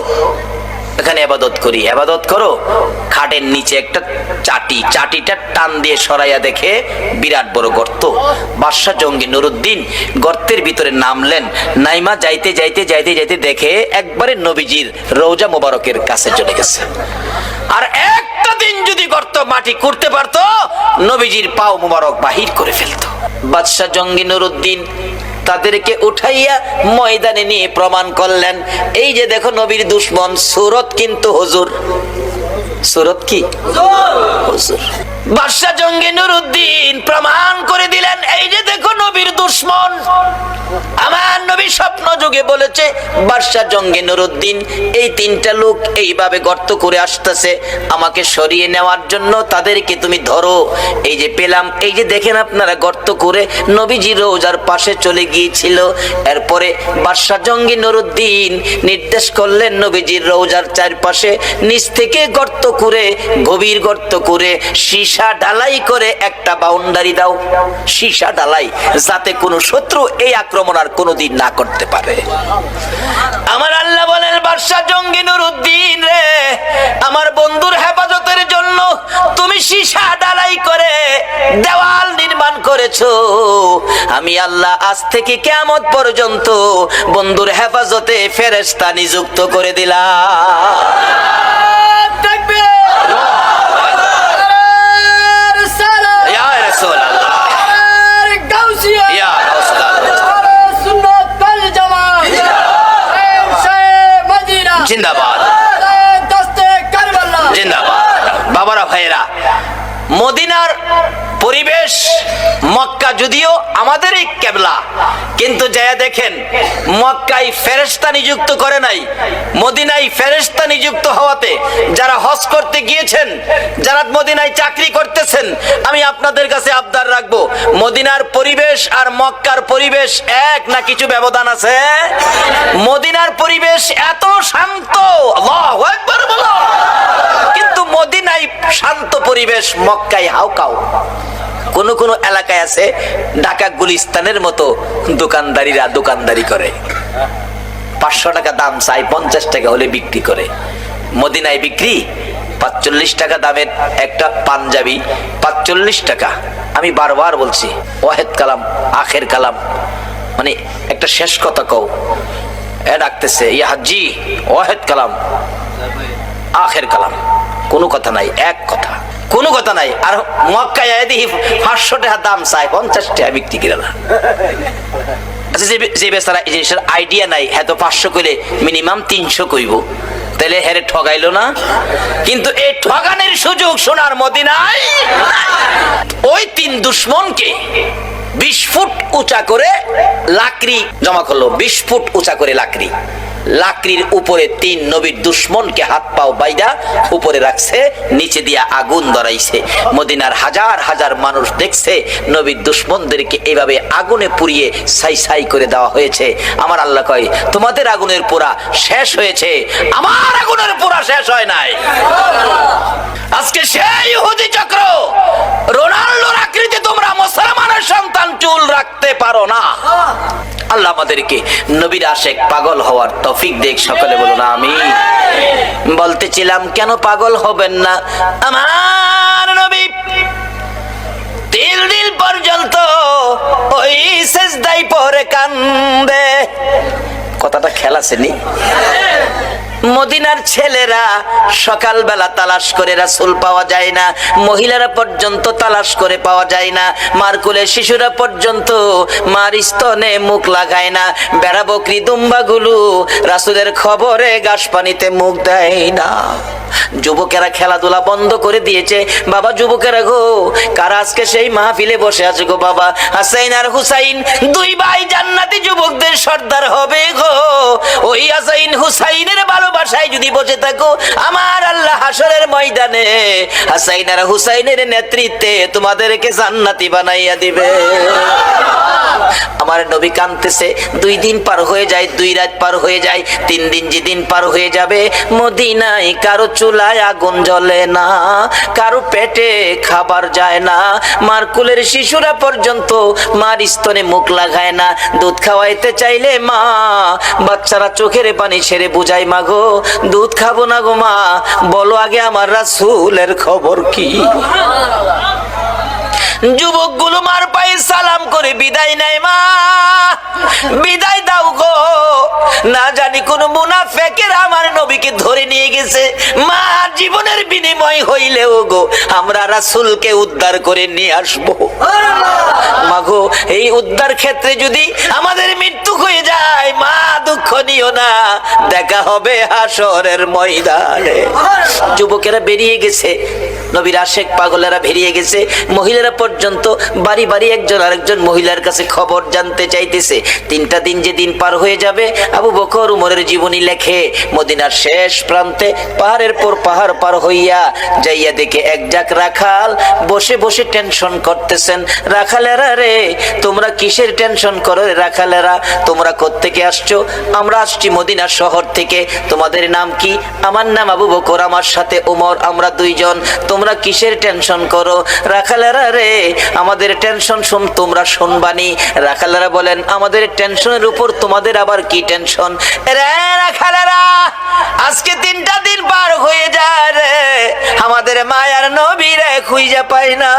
এখানে ইবাদত করি। ইবাদত করো। খাটের নিচে একটা চাটি, চাটিটা টান দিয়ে সরাইয়া দেখে বিরাট বড় গর্ত। বাদশা জঙ্গি নুরুদ্দিন গর্তের ভিতরে নামলেন। নাইমা যাইতে যাইতে যাইতে যাইতে দেখে একবারে নবীজির রওজা মোবারকের কাছে চলে গেছে। আর একটা দিন যদি গর্ত মাটি করতে পারতো, নবীজির পাও মোবারক বাহির করে ফেলতো। বাদশা জঙ্গি নুরুদ্দিন তাদেরকে উঠাইয়া ময়দানে নিয়ে প্রমাণ করলেন, এই যে দেখো নবীর দুশমন, সূরত কিন্তু হুজুর। সূরত কি? হুজুর। বাদশা জঙ্গি নুরুদ্দিন প্রমাণ করে দিলেন, এই যে দেখো নবীর দুশমন। আমার নবী স্বপ্ন যুগে বলেছে, বাদশা জঙ্গি নুরুদ্দিন, এই তিনটা লোক এইভাবে গর্ত করে আসতেছে, আমাকে সরিয়ে নেওয়ার জন্য তাদেরকে তুমি ধরো। এই যে পেলাম, এই যে দেখেন আপনারা গর্ত করে নবীজি রওজার পাশে চলে গিয়েছিল। এরপরে বাদশা জঙ্গি নুরুদ্দিন নির্দেশ করলেন, নবীজির রওজার চারপাশে নিচ থেকে গর্ত করে, গভীর গর্ত করে, সীসা ঢালাই করে একটা বাউন্ডারি দাও। সীসা ঢালাই, যাতে কোনো শত্রু এই আক্রমণ আর কোনোদিন না করতে পারে। আমার আল্লাহ বলেন, বাদশা জঙ্গি নুরুদ্দিন রে, আমার বন্ধুর হেফাজতের জন্য তুমি সীসা ঢালাই করে দেওয়াল নির্মাণ করেছো। আমি আল্লাহ আজ থেকে কিয়ামত পর্যন্ত বন্ধুর হেফাজতে ফেরেশতা নিযুক্ত করে দিলাম। জিন্দাবাদ, জিন্দাবাদ। বাবারা ভাইরা, মদিনার পরিবেশ, মক্কা যদিও আমাদেরই কেবলা, কিন্তু যায়া দেখেন মক্কায় ফেরেশতা নিযুক্ত করে নাই, মদিনায় ফেরেশতা নিযুক্ত হওয়াতে যারা হজ করতে গিয়েছেন, যারা মদিনায় চাকরি করতেছেন, আমি আপনাদের কাছে আবদার রাখবো, মদিনার পরিবেশ আর মক্কার পরিবেশ এক না কিছু ব্যবধান আছে? মদিনার পরিবেশ এত শান্ত, আল্লাহু আকবার বলো, কিন্তু মদিনায় শান্ত পরিবেশ, মক্কায় হাউকাউ। কোন কোন এলাকায় আছে ঢাকা গুলিস্তানের মতো দোকানদারিরা দোকানদারি করে, 500 টাকা দাম চাই, 50 টাকা হলে বিক্রি করে। মদিনায় বিক্রি 45 টাকা দামের একটা পাঞ্জাবি, 45 টাকা। আমি বারবার বলছি, ওয়াহেদ কালাম আখের কালাম, মানে একটা শেষ কথা কও। এ ডাকতেছে, ইয়া হাজি ওয়াহেদ কালাম আখের কালাম, কোনো কথা নাই, এক কথা, কোনো কথা নাই। আর মক্কায় দেখি 500 টাকা দাম চাই, 50 টাকা বিক্রি করে না। আচ্ছা, যে বেচারা এই জিনিসের আইডিয়া নাই, হ্যাঁ তো 500 কইলে মিনিমাম 300 কইব, তাহলে হেরে ঠগাইলো না? কিন্তু এই ঠগানের সুযোগ সোনার মদিনায়। ওই তিন দুশমনকে 20 ফুট উঁচা করে লাকড়ি জমা করলো, 20 ফুট উঁচা করে লাকড়ি। লাকড়ির উপরে 3 নবীর দুশমনকে হাত পাও বাইদা উপরে রাখছে, নিচে দিয়া আগুন ধরাইছে। মদিনার হাজার হাজার মানুষ দেখছে নবীর দুশমনদেরকে এইভাবে আগুনে পুড়িয়ে ছাই ছাই করে দেওয়া হয়েছে। আমার আল্লাহ কয়, তোমাদের আগুনের পোড়া শেষ হয়েছে, আমার আগুনের পোড়া শেষ হয় নাই। আজকে সেই ইহুদি চক্র, রোনাল্ডোর আকৃতি তোমরা মুসলমানের সন্তান চুল রাখতে পারো না। আল্লাহ আমাদেরকে নবীর আশেক পাগল হওয়ার তৌফিক দেখ, সকলে বলুন আমিন। বলতেছিলাম কেন পাগল হবেন না? আমার নবী 3 দিন পর্যন্ত ওই সেজদায় পড়ে কান্দে। কথাটা খেলাছেনি? মদিনার ছেলেরা সকালবেলা তালাশ করে রাসূল পাওয়া যায় না, মহিলারা পর্যন্ত তালাশ করে পাওয়া যায় না, মার কোলে শিশুরা পর্যন্ত মার স্তনে মুখ লাগায় না, বেড়া বকরি দুম্বাগুলো রাসূলের খবরে ঘাস পানিতে মুখ দেয় না। যুবকেরা খেলাধুলা বন্ধ করে দিয়েছে। বাবা যুবকেরা গো, কারা আজকে সেই মাহফিলে বসে আছে গো বাবা? হাসাইন আর হুসাইন 2 ভাই জান্নাতি যুবকদের সর্দার হবে গো। ওই হাসাইন হুসাইনের ভালোবাসায় যদি বসে থাকো, আমার আল্লাহ হাসরের ময়দানে হাসাইন আর হুসাইনের নেতৃত্বে তোমাদেরকে জান্নাতি বানাইয়া দিবে। আমার নবী কাঁদতেছে। 2 দিন পার হয়ে যায়, 2 রাত পার হয়ে যায়, 3 দিন যেদিন পার হয়ে যাবে, মদিনায় কারো চুলায় আগুন জ্বলে না, কারো পেটে খাবার যায় না, মার কুলের শিশুরা পর্যন্ত মার স্তনে মুখ লাগায় না। দুধ খাওয়াইতে চাইলে মা বাচ্চারা চোখের পানি ছেড়ে বুঝায়, মা গো দুধ খাবো না গো মা, বলো আগে আমার রাসূলের খবর কি। যুবকগুলো মার পায়ে সালাম করে বিদায় নেয়, মা বিদায় দাও গো, না জানি কোন মুনাফিকের আমার নবীকে ধরে নিয়ে গেছে। মা জীবনের বিনিময় হইলেও গো আমরা রাসূলকে উদ্ধার করে নিয়ে আসবো। মা গো এই উদ্ধার ক্ষেত্রে যদি আমাদের মৃত্যু হয়ে যায়, মা দুঃখ নিও না, দেখা হবে হাসরের ময়দানে। যুবকেরা বেরিয়ে গেছে, নবীর আশেক পাগলেরা বেরিয়ে গেছে, মহিলারা পর্যন্ত বাড়ি বাড়ি একজন আরেকজন মহিলার কাছে খবর জানতে চাইতেছে। 3টা দিন যেদিন পার হয়ে যাবে, আবু বকর উমরের জীবনী লেখে মদিনার শেষ প্রান্তে পাহাড়ের পর পাহাড় পার হইয়া যাইয়া দেখে এক জাক রাখাল বসে বসে টেনশন করতেছেন। রাখালেরা রে, তোমরা কিসের টেনশন করো রে রাখালেরা? তোমরা কোত্থেকে আসছো? আমরা আসছি মদিনা শহর থেকে। তোমাদের নাম কি? আমার নাম আবু বকর, আমার সাথে উমর, আমরা 2 জন। তোমরা কিসের টেনশন করো? রাখালেরা রে, আমাদের টেনশন তোমরা শুনবানি। রাখালেরা বলেন, আমাদের টেনশনের উপর তোমাদের আবার কি টেনশন? রে রাখালেরা, আজকে 3টা দিন পার হয়ে যায় রে, আমাদের মায়ার নবী রে খুঁজে পাই না।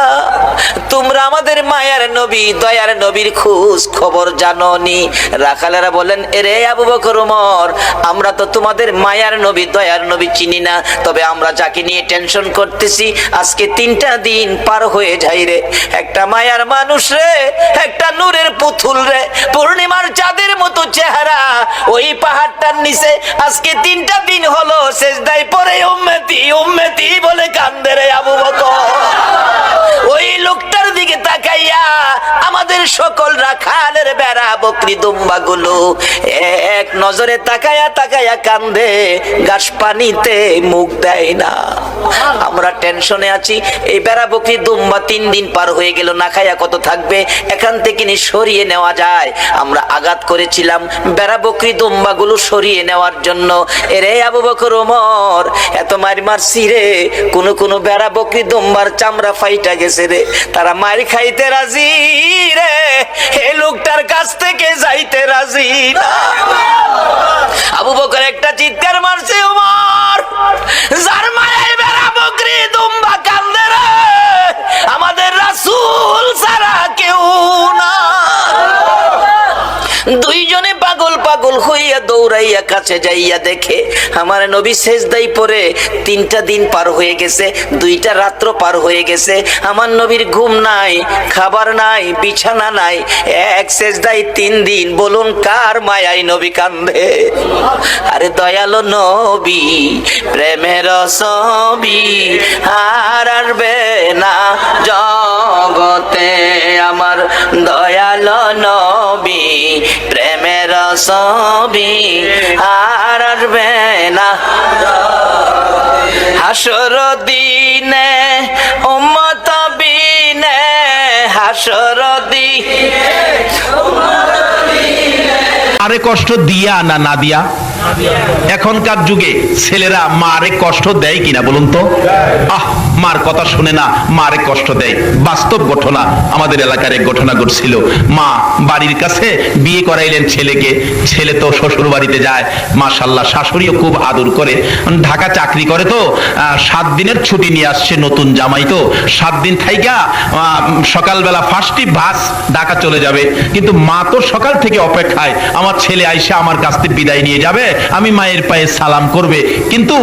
তোমরা আমাদের মায়ার নবী, দয়ার নবীর খোঁজ খবর জানোনি? রাখালেরা বলেন, এরে আবু বকর উমর, আমরা তো তোমাদের মায়ার নবী দয়ার নবী চিনি না, তবে আমরা যাকে নিয়ে টেনশন করতেছি আজকে 3টা দিন পার হয়ে যায় রে, একটা মায়ার মানুষ রে, একটা নূরের পুতুল রে, পূর্ণিমার চাঁদের মতো চেহারা, ওই পাহাড়টার নিচে আজকে 3টা দিন হলো সেজদায় পড়ে উম্মতি উম্মতি বলে কান্দে রে আবু বকর। ওই লোকটার দিকে তাকাইয়া আমাদের সকল রাখালের বেড়া বকরি দুম্বাগুলো এক নজরে তাকায়া তাকায়া কান্দে, ঘাস পানিতে মুখ দেয় না। আমরা টেনশনে আছি, এই বেড়া বকরি দুম্বা 3 দিন পার হয়ে গেল, না খায়া কত থাকবে, এখান থেকে নি সরিয়ে নেওয়া যায়। আমরা আঘাত করেছিলাম বেড়া বকরি দুম্বাগুলো সরিয়ে নেওয়ার জন্য। এরে আবু বকর ওমর, এত মারছি রে, কোন বেড়া বকরি দুম্বার চামড়া ফাইটা গেছে রে, তারা মার খাইতে রাজি রে, এই লোকটার কাছ থেকে যাইতে রাজি না। আবু বকর একটা চিৎকার মারছে, ওমর যার মায়ের বেড়া বকরি দুম্বা কান্দে রে, আমাদের রাসূল ছাড়া কেউ না। 2 জনে পাগল পাগল হইয়া দৌড়াইয়া কাছে যাইয়া দেখে আমার নবী সেজদায় পড়ে 3টা দিন পার হয়ে গেছে, 2টা রাত্র পার হয়ে গেছে। আমার নবীর ঘুম নাই, খাবার নাই, বিছানা নাই, এক সেজদায় 3 দিন। বলুন কার মায়ায় নবী কান্দে? আরে দয়ালো নবী, প্রেমের ছবি আর আসবে না জগতে, আমার দয়ালো নবী, প্রেমের ছবি আর আসবে না হাসর দিনে উম্মত বিনে হাসর দিনে আরে কষ্ট দিয়া না না দিয়া? এখনকার যুগে ছেলেরা মারে কষ্ট দেয় কিনা বলুন তো? মার কথা শুনে না, মারে কষ্ট দেয়। বাস্তব ঘটনা, আমাদের এলাকার এক ঘটনা ঘটছিল। মা বাড়ির কাছে বিয়ে করাইলেন ছেলেকে। ছেলে তো শ্বশুর বাড়িতে যায়, মাশাআল্লাহ শাশুড়িও খুব আদর করে। ঢাকা চাকরি করে তো 7 দিনের ছুটি নিয়ে আসছে, নতুন জামাই তো 7 দিন থাইকা সকালবেলা ফার্স্টই বাস ঢাকা চলে যাবে। কিন্তু মা তো সকাল থেকে অপেক্ষায়, আমার ছেলে আইসা আমার কাছ থেকে বিদায় নিয়ে যাবে, আমি মায়ের পায়ে সালাম করবে। কিন্তু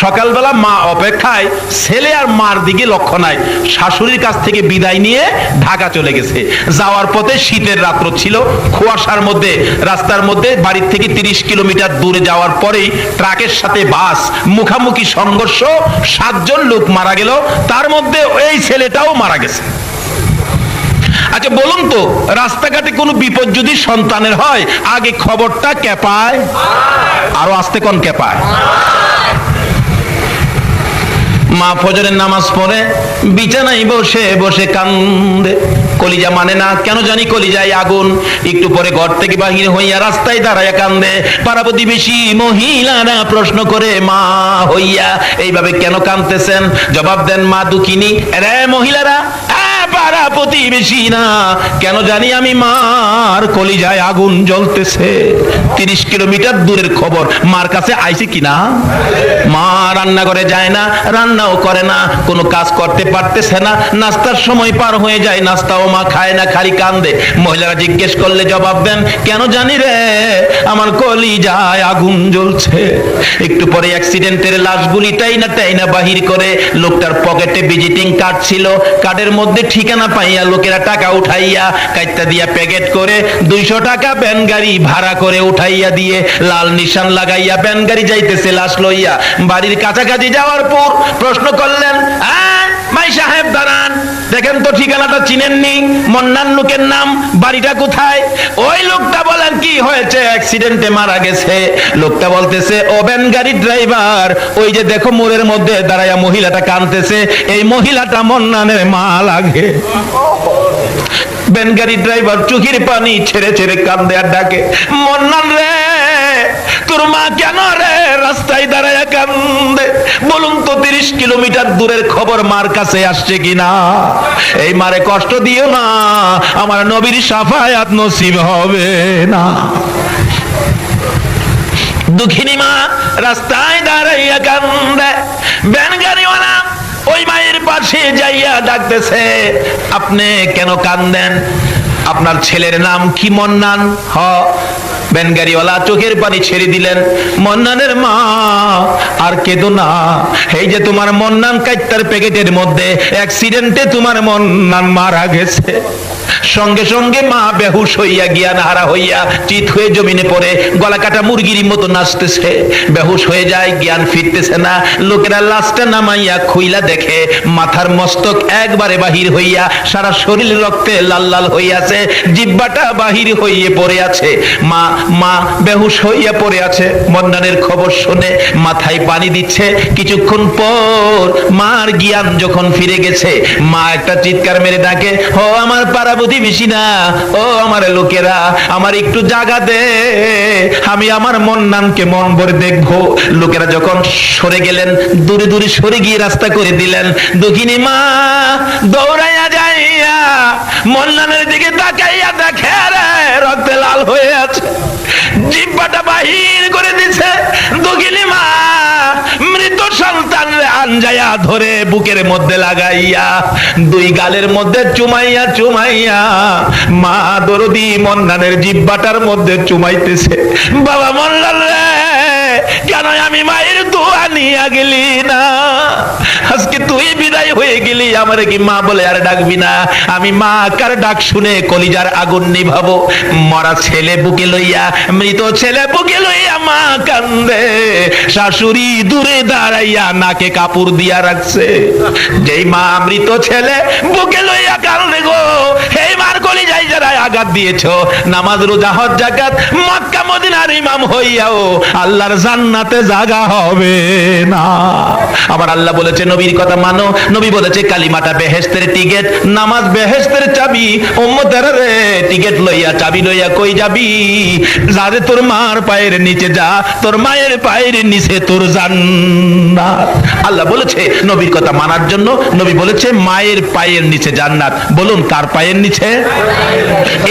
সকালবেলা মা অপেক্ষায়, ছেলে আর মার দিকে লক্ষ্য নাই। শাশুড়ির কাছ থেকে বিদায় নিয়ে ঢাকা চলে গেছে। যাওয়ার পথে শীতের রাত্র ছিল, কুয়াশার মধ্যে রাস্তার মধ্যে বাড়ির থেকে 30 কিলোমিটার দূরে যাওয়ার পরেই ট্রাকের সাথে বাস মুখামুখি সংঘর্ষ, 7 জন লোক মারা গেল, তার মধ্যে এই ছেলেটাও মারা গেছে। আচ্ছা বলুন তো, রাস্তাঘাটে কোনো বিপদ যদি সন্তানের হয়, আগে খবরটা কে পায়? আরো আস্তে কোন কে পায়? মা ফজরের নামাজ পড়ে বিছানায় বসে বসে কান্দে। কলিজা মানে না, কেন জানি কলিজায় আগুন। একটু পরে ঘর থেকে বাহির হইয়া রাস্তায় দাঁড়ায় কান্দে। পাড়া প্রতিবেশী মহিলারা প্রশ্ন করে, মা হইয়া এইভাবে কেন কাঁদতেছেন? জবাব দেন মা দুঃখিনী। রে মহিলারা, পাড়া প্রতিবেশী না, কেন জানি আমি মার কলিজায় আগুন জ্বলতেছে। 30 কিলোমিটার দূরের খবর, মার কাছে আইছে কিনা? মা রান্না করে যায় না, রান্নাও করে না, কোনো কাজ করতে পারতেছে না। নাস্তার সময় পার হয়ে যায়, নাস্তাও মা খায় না, খালি কান্দে। মহিলারা জিজ্ঞেস করলে জবাব দেন, কেন জানি রে, আমার কলিজায় আগুন জ্বলছে। একটু পরে অ্যাক্সিডেন্টের লাশগুলি টাইনা বাহির করে। লোকটার পকেটে ভিজিটিং কার্ড ছিল, কার্ডের মধ্যে ঠিকানা পাইয়া লোকেরা টাকা উঠাইয়া কাইত্তা দিয়া প্যাকেট করে 200 টাকা ভ্যান গাড়ি ভাড়া করে উঠাইয়া দিয়ে লাল নিশান লাগাইয়া ভ্যান গাড়ি যাইতেছে লাশ লইয়া। বাড়ির কাছাকাছি যাওয়ার পর প্রশ্ন করলেন, ভাই সাহেব দাঁড়ান, দেখেন তো ঠিকানাটা চিনেননি? মন্নান লোকের নাম, বাড়িটা কোথায়? ওই লোকটা বলেন, কি হয়েছে? অ্যাক্সিডেন্টে মারা গেছে। লোকটা বলতেছে, ও ভ্যান গাড়ির ড্রাইভার, ওই যে দেখো মোড়ের মধ্যে দাঁড়াইয়া মহিলাটা কাঁদতেছে, এই মহিলাটা মন্নানের মা লাগে। ভ্যান গাড়ির ড্রাইভার চোখের পানি ছেড়ে ছেড়ে কান্দে আর ডাকে, মন্নান রে, তোর মা কেন রে রাস্তায় দাঁড়ায় কান্দে? বলুন তো, 30 কিলোমিটার দূরের খবর মার কাছে আসছে কিনা? এই মারে কষ্ট দিও না, আমার নবীর শাফায়াত নসিব হবে না। দুঃখিনী মা রাস্তায় দাঁড়াইয়া কান্দে। ভ্যান গাড়িওয়ালা ওই মায়ের পাশে যাইয়া ডাকতেছে, আপনি কেন কান্দেন? আপনার ছেলের নাম কি? মন্নান। হ। ভ্যান গাড়িওয়ালা চোখের পানি ছেড়ে দিলেন, মন্নানের মা আর কেঁদো না, এই যে তোমার মন্নান কাইত্তার প্যাকেটের মধ্যে অ্যাক্সিডেন্টে তোমার মন্নান মারা গেছে। সঙ্গে সঙ্গে মা বেহুশ হইয়া জ্ঞান হারা হইয়া চিত হয়ে জমিনে পড়ে গলা কাটা মুরগির মতো নাচতেছে। বেহুশ হয়ে যায়, জ্ঞান ফিরতেছে না। লোকেরা লাশটা নামাইয়া খুইলা দেখে মাথার মস্তক একবারে বাহির হইয়া সারা শরীর রক্তে লাল লাল হইয়াছে, জিহ্বাটা বাহির হইয়ে পড়ে আছে। মা মা বেহুশ হইয়া পড়ে আছে। মন্নানের খবর শুনে মাথায় পানি দিচ্ছে। কিছুক্ষণ পর মার জ্ঞান যখন ফিরে গেছে, মা একটা চিৎকার মেরে ডাকে, ও আমার পাড়া প্রতিবেশী না, ও আমার লোকেরা, আমার একটু জায়গা দে, আমি আমার মন্নানকে মন ভরে দেখবো। লোকেরা যখন সরে গেলেন, দূরে দূরে সরে গিয়ে রাস্তা করে দিলেন। দুঃখিনী মা দৌড়াইয়া যাইয়া মন্নানের দিকে তাকাইয়া দেখে রে রক্তে লাল হয়ে আছে, জিহ্বাটা বাহির করে দিছে। দুঃখিনী মা মৃত সন্তানরে আনজায়া ধরে বুকের মধ্যে লাগাইয়া 2 গালের মধ্যে চুমাইয়া চুমাইয়া মা দরদি মন্নানের জিহ্বাটার মধ্যে চুমাইতেছে। বাবা মন্নান রে, কেন আমি মায়ের দোয়া নিয়ে গেলি না, আজকে তুই বিদায় হয়ে গেলি, আমার কি মা বলে আর ডাকবি না? আমি মা কার ডাক শুনে কলিজার আগুন নিভাবো। মরা ছেলে বুকে লইয়া, মৃত ছেলে বুকে লইয়া মা কান্দে, শাশুড়ি দূরে দাঁড়াইয়া নাকে কাপড় দিয়া রাখছে। যেই মা মৃত ছেলে বুকে লইয়া কান্দে গো, এই মার কলিজায় যারা আঘাত দিয়েছো, নামাজ রোজা হজ যাকাত মক্কা মদিনার ইমাম হইয়াও আল্লাহর জান্নাতে জায়গা হবে না। আবার আল্লাহ বলেছে নবীর কথা মানো, নবী বলেছে কালিমাটা বেহেশতের টিকেট, নামাজ বেহেশতের চাবি। উম্মতের রে টিকেট লইয়া চাবি লইয়া কই যাবি? যারে তোর মার পায়ের নিচে যা, তোর মায়ের পায়ের নিচে তোর জান্নাত। আল্লাহ বলেছে নবীর কথা মানার জন্য, নবী বলেছে মায়ের পায়ের নিচে জান্নাত। বলুন কার পায়ের নিচে?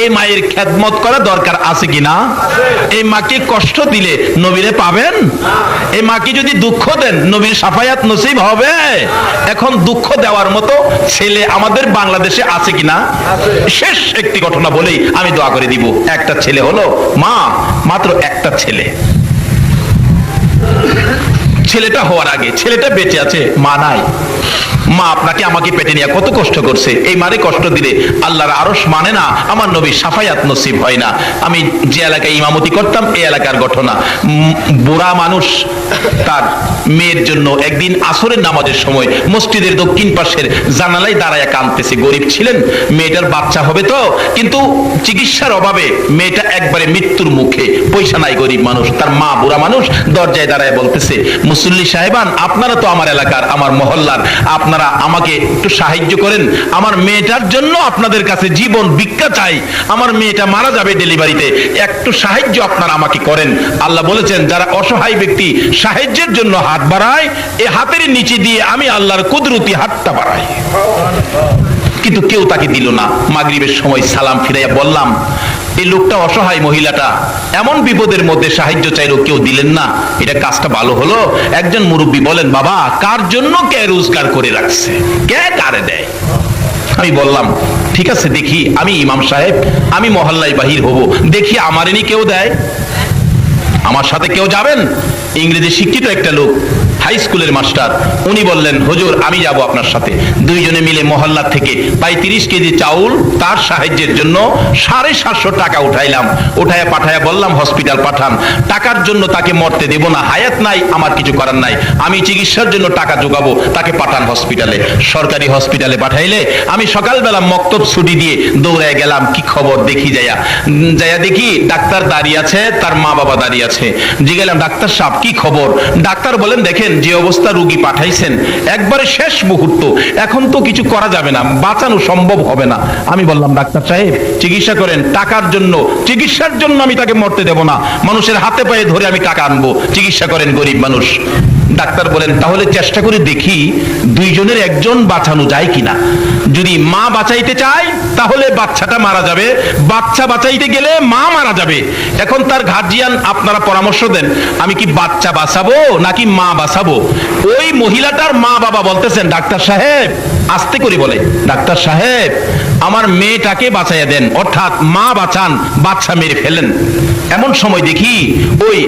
এই মায়ের খেদমত করা দরকার আছে কিনা? এই মাকে কষ্ট দিলে নবীরে পাবেন? এই মাকে যদি দুঃখ দেন নবীর সাফায়াত নসিব হবে? এখন দুঃখ দেওয়ার মতো ছেলে আমাদের বাংলাদেশে আছে কিনা? শেষ একটি ঘটনা বলেই আমি দোয়া করে দিব। একটা ছেলে হলো মা, মাত্র একটা ছেলে। ছেলেটা হওয়ার আগে ছেলেটা বেঁচে আছে, মা নাই। মা আপনাকে আমাকে পেটে নিয়ে কত কষ্ট করছে, এই মারে কষ্ট দিলে আল্লাহর আরশ মানে না, আমার নবীর সাফায়াত নসিব হয় না। আমি যে এলাকায় ইমামতি করতাম এই এলাকার ঘটনা, বুড়া মানুষ তার মেয়ের জন্য একদিন আসরের নামাজের সময় মসজিদের দক্ষিণ পাশের জানালায় দাঁড়ায় কাঁদতেছে। গরিব ছিলেন, মেয়েটার বাচ্চা হবে তো, কিন্তু চিকিৎসার অভাবে মেয়েটা একবারে মৃত্যুর মুখে, পয়সা নাই, গরিব মানুষ। তার মা বুড়া মানুষ দরজায় দাঁড়ায় বলতেছে, মুসল্লি সাহেবান আপনারা তো আমার এলাকার, আমার মহল্লার, আপনারা আমাকে একটু সাহায্য করেন, আমার মেয়েটার জন্য আপনাদের কাছে জীবন ভিক্ষা চাই, আমার মেয়েটা মারা যাবে ডেলিভারিতে, একটু সাহায্য আপনারা আমাকে করেন। আল্লাহ বলেছেন যারা অসহায় ব্যক্তি সাহায্যের জন্য হাত বাড়ায়, এই হাতের নিচে দিয়ে আমি আল্লাহর কুদরতি হাতটা বাড়াই। কিন্তু কেউ তাকে দিল না। মাগরিবের সময় সালাম ফিরাইয়া বললাম, এই লোকটা অসহায়, মহিলাটা এমন বিপদের মধ্যে সাহায্য চাইলো, কেউ দিলেন না, এটা কাজটা ভালো হলো? একজন মুরব্বী বলেন, বাবা কার জন্য কে রোজগার করে রাখছে, কে কারে দেয়? আমি বললাম ঠিক আছে, দেখি আমি ইমাম সাহেব, আমি মহল্লায় বাহির হব, দেখি আমারেনি কেউ দেয়। আমার সাথে কেউ যাবেন? ইংরেজি শিক্ষিত একটা লোক, হাই স্কুলের মাস্টার, উনি বললেন হুজুর আমি যাব আপনার সাথে। দুইজনে মিলে মহল্লা থেকে প্রায় 30 কেজি চাউল তার সাহায্যের জন্য 750 টাকা উঠাইলাম। উঠাইয়া পাঠাইয়া বললাম হসপিটাল পাঠান, টাকার জন্য তাকে মরতে দেব না, হায়াত নাই, আমার কিছু করার নাই, আমি চিকিৎসার জন্য টাকা জোগাবো, তাকে পাঠান হসপিটালে। সরকারি হসপিটালে পাঠাইলে আমি সকালবেলা মক্তব ছুটি দিয়ে দৌড়ায় গেলাম, কি খবর দেখি, যাইয়া দেখি ডাক্তার দাঁড়িয়ে আছে, তার মা বাবা দাঁড়িয়ে আছে। জিজ্ঞাসা ডাক্তার সাহেব কি খবর? ডাক্তার বলেন দেখেন যে অবস্থা রোগী পাঠাইছেন একবারে শেষ মুহূর্ত, এখন তো কিছু করা যাবে না, বাঁচানো সম্ভব হবে না। আমি বললাম ডাক্তার সাহেব চিকিৎসা করেন, টাকার জন্য, চিকিৎসার জন্য আমি তাকে মরতে দেব না, মানুষের হাতে পায়ে ধরে আমি টাকা আনবো, চিকিৎসা করেন, গরিব মানুষ। ডাক্তার বলেন তাহলে চেষ্টা করে দেখি দুইজনের একজন বাঁচানো যায় কিনা। যদি মা বাঁচাইতে চায় তাহলে বাচ্চাটা মারা যাবে, বাচ্চা বাঁচাইতে গেলে মা মারা যাবে। এখন তার গার্জিয়ান আপনারা পরামর্শ দেন, আমি কি বাচ্চা বাঁচাবো নাকি মা বাঁচাবো? ওই মহিলাটার মা বাবা বলতেছেন ডাক্তার সাহেব, আস্তে করে বলে, ডাক্তার সাহেব আমার মেয়েটাকে বাঁচাইয়া দেন, অর্থাৎ মা বাঁচান, বাচ্চা মেরে ফেলেন। এমন সময় দেখি ওই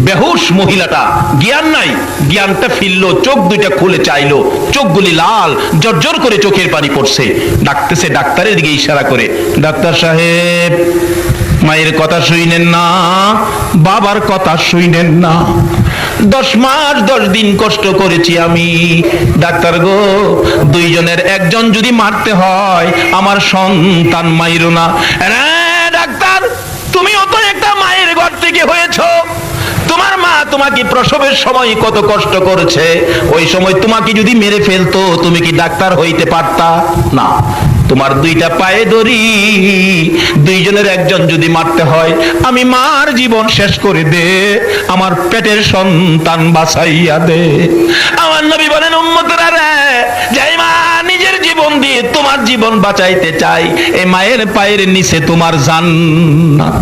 বেহুশ মহিলাটা, জ্ঞান নাই, জ্ঞানটা ফিরলো, চোখ দুইটা খুলে চাইলো, চোখগুলি লাল, জর্জর করে চোখের পানি পড়ছে। ডাকতেছে ডাক্তারের দিকে ইশারা করে, ডাক্তার সাহেব মায়ের কথা শুইনেন না, বাবার কথা শুইনেন না, 10 মাস 10 দিন কষ্ট করেছি আমি, ডাক্তার গো দুইজনের একজন যদি মারতে হয় আমার সন্তান মাইরো না। ডাক্তার তুমিও তো একটা মায়ের ঘর থেকে হয়েছো, তোমার মা তোমাকে প্রসবের সময় কত কষ্ট করেছে, ওই সময় তোমাকে যদি মেরে ফেলতো তুমি কি ডাক্তার হইতে পারতা? না। তোমার দুইটা পায়ে ধরি, দুইজনের একজন যদি মারতে হয় আমি মার জীবন শেষ করে দে, আমার পেটের সন্তান বাঁচাইয়া দে। আমার নবী বলেন উম্মতরা রে, যেই মা নিজের জীবন দিয়ে তোমার জীবন বাঁচাইতে চাই, এই মায়ের পায়ের নিচে তোমার জান্নাত।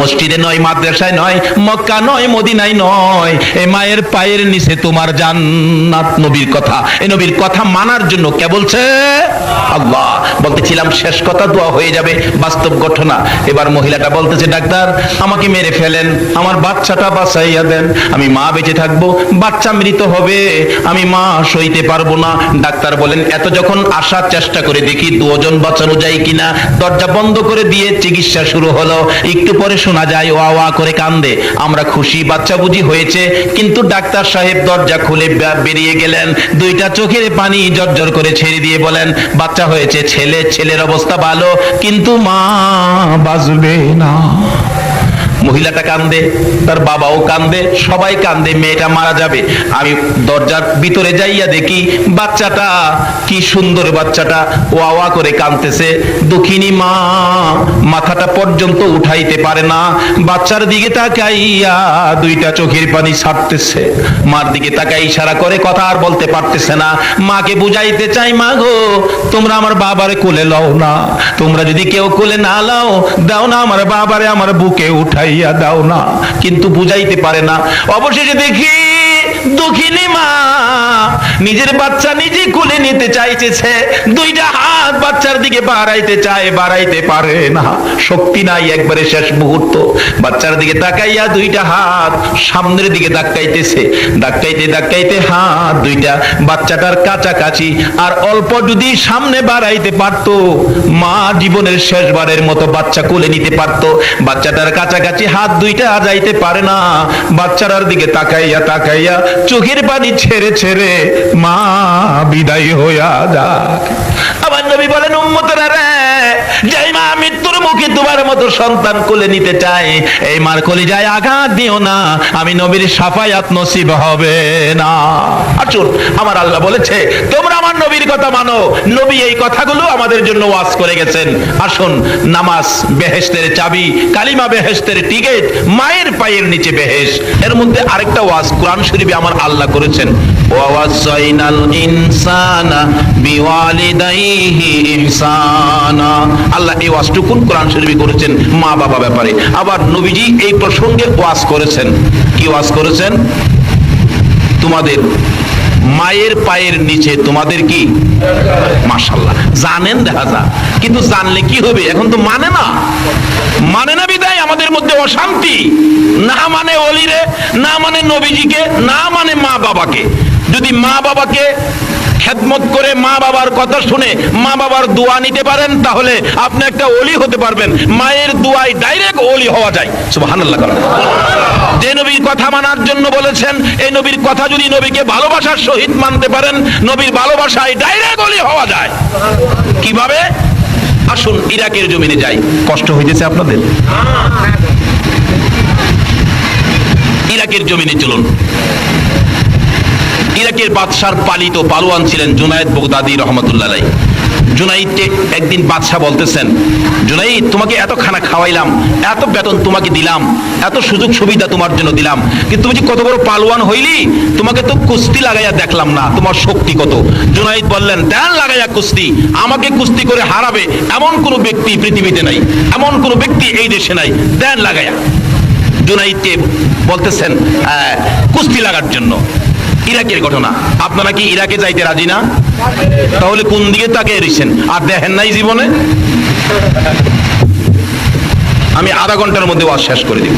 মসজিদে নয়, মাদ্রাসায় নয়, মক্কা নয়, মদিনায় নয়, এই মায়ের পায়ের নিচে তোমার জান্নাত। নবীর কথা, এই নবীর কথা মানার জন্য কে বলছে? আল্লাহ। বলতেছিলাম শেষ কথা, দোয়া হয়ে যাবে, বাস্তব ঘটনা। এবার মহিলাটা বলতেছে, ডাক্তার আমাকে মেরে ফেলেন, আমার বাচ্চাটা বাঁচাইয়া দেন, আমি মা বেঁচে থাকবো, বাচ্চা মৃত হবে, আমি মা সইতে পারবো না। ডাক্তার বলেন, এত যখন আসার চেষ্টা করে দেখি দুজন বাঁচানো যায় কিনা। দরজা বন্ধ করে দিয়ে চিকিৎসা শুরু হলো। একটু পরে শোনা যায় ওয়া ওয়া করে কান্দে। আমরা খুশি, বাচ্চা বুঝি হয়েছে। কিন্তু ডাক্তার সাহেব দরজা খুলে বেরিয়ে গেলেন, দুইটা চোখের পানি জর্জর করে ছেড়ে দিয়ে বলেন, বাচ্চা হয়েছে ছেলে, ছেলের অবস্থা ভালো, কিন্তু মা বাঁচবে না। মহিলাটা কান্দে, তার বাবাও কান্দে, সবাই কান্দে, মেয়েটা মারা যাবে। আমি দরজার ভিতরে যাইয়া দেখি বাচ্চাটা, কি সুন্দর বাচ্চাটা ওয়া ওয়া করে কাঁদতেছে। দুঃখিনী মা মাথাটা পর্যন্ত উঠাইতে পারে না, বাচ্চার দিকে তাকাইয়া দুইটা চোখের পানি ছাড়তেছে। মার দিকে তাকাই ইশারা করে, কথা আর বলতে পারতেছে না। মাকে বুঝাইতে চাই, মা গো তোমরা আমার বাবারে কোলে লও না, তোমরা যদি কেউ কোলে না লাও, দাও না আমার বাবারে আমার বুকে উঠাই দাও না, কিন্তু বুঝাইতে পারে না। অবশেষে দেখি দুঃখিনী মা নিজের বাচ্চা নিজে কোলে নিতে চাইতেছে, দুইটা হাত বাচ্চার দিকে বাড়াইতে চায়, বাড়াইতে পারে না, শক্তি নাই, একবারে শেষ মুহূর্ত। বাচ্চার দিকে তাকাইয়া দুইটা হাত সামনের দিকে ধাক্কাইতেছে, ধাক্কাইতে ধাক্কাইতে হাত দুইটা বাচ্চাটার কাছাকাছি, আর অল্প যদি সামনে বাড়াইতে পারতো, মা জীবনের শেষবারের মতো বাচ্চা কোলে নিতে পারতো। বাচ্চাটার কাছাকাছি হাত দুইটা যাইতে পারে না। বাচ্চাটার দিকে তাকাইয়া তাকাইয়া চোখের পানি ছেড়ে ছেড়ে মা বিদায় হইয়া যাক। আমার নবী বলেন, উম্মতেরা রে, যেই মা মৃত্যুর মুখে তোমার মতো সন্তান কোলে নিতে চায়, এই মার কলিজায় আঘাত দিও না, আমি নবীর শাফায়াত নসিব হবে না। আসুন, আমার আল্লাহ বলেছে তোমরা আমার নবীর কথা মানো। নবী এই কথাগুলো আমাদের জন্য ওয়াজ করে গেছেন। আসুন, নামাজ বেহেশতের চাবি, কালিমা বেহেশতের টিকিট, মায়ের পায়ের নিচে বেহেশত। এর মধ্যে আরেকটা ওয়াজ কোরআন শরীফে আমার আল্লাহ করেছেন, ওয়াসাইনাল ইনসানা বিওয়ালিদাইহি ইহসানা। আল্লাহ এই ওয়াজটুকুন কোরআন শরীফে করেছেন মা বাবা ব্যাপারে। আবার নবীজি এই প্রসঙ্গে ওয়াজ করেছেন। কি ওয়াজ করেছেন? তোমাদের মায়ের পায়ের নিচে তোমাদের কি, মাশাআল্লাহ, জানেন দেখা যায়, কিন্তু জানলে কি হবে? এখন তো মানে না, মানে না বিদায় আমাদের মধ্যে অশান্তি। না মানে ওলিরে, না মানে নবীজিকে, না মানে মা বাবাকে। যদি মা বাবাকে খেদমত করে মা বাবার কথা শুনে মা বাবার দোয়া নিতে পারেন, তাহলে আপনি একটা ওলি হতে পারবেন। মায়ের দোয়ায় ডাইরেক্ট ওলি হওয়া যায়। সুবহানাল্লাহ। যে নবীর কথা মানার জন্য বলেছেন, এই নবীর কথা যদি নবীকে ভালোবাসার সহিত মানতে পারেন, নবীর ভালোবাসায় ডাইরেক্ট ওলি হওয়া যায়। কিভাবে? আসুন ইরাকের জমিনে যাই। কষ্ট হইতেছে আপনাদের? ইরাকের জমিনে চলুন। ইরাকের বাদশার পালিত পালোয়ান ছিলেন জুনায়েদ বগদাদি রহমতুল্লাহ আলাইহি। জুনাইদকে একদিন বাদশা বলতেছেন, জুনাইদ তোমাকে এত খানা খাওয়াইলাম, এত বেতন তোমাকে দিলাম, এত সুযোগ সুবিধা তোমার জন্য দিলাম, কিন্তু তুমি যে কত বড় পালোয়ান হইলি, তোমাকে তো কুস্তি লাগাইয়া দেখলাম না, তোমার শক্তি কত। জুনাইদ বললেন, দেন লাগাইয়া কুস্তি, আমাকে কুস্তি করে হারাবে এমন কোন ব্যক্তি পৃথিবীতে নাই, এমন কোন ব্যক্তি এই দেশে নাই, দেন লাগাইয়া। জুনাইদকে বলতেছেন কুস্তি লাগার জন্য। ইরাকের ঘটনা, আপনারা কি ইরাকে যাইতে রাজি না? তাহলে কোন দিকে তাকিয়ে রইছেন? আর দেখেন নাই জীবনে? আমি আধা ঘন্টার মধ্যে ওয়াজ শেষ করে দিব।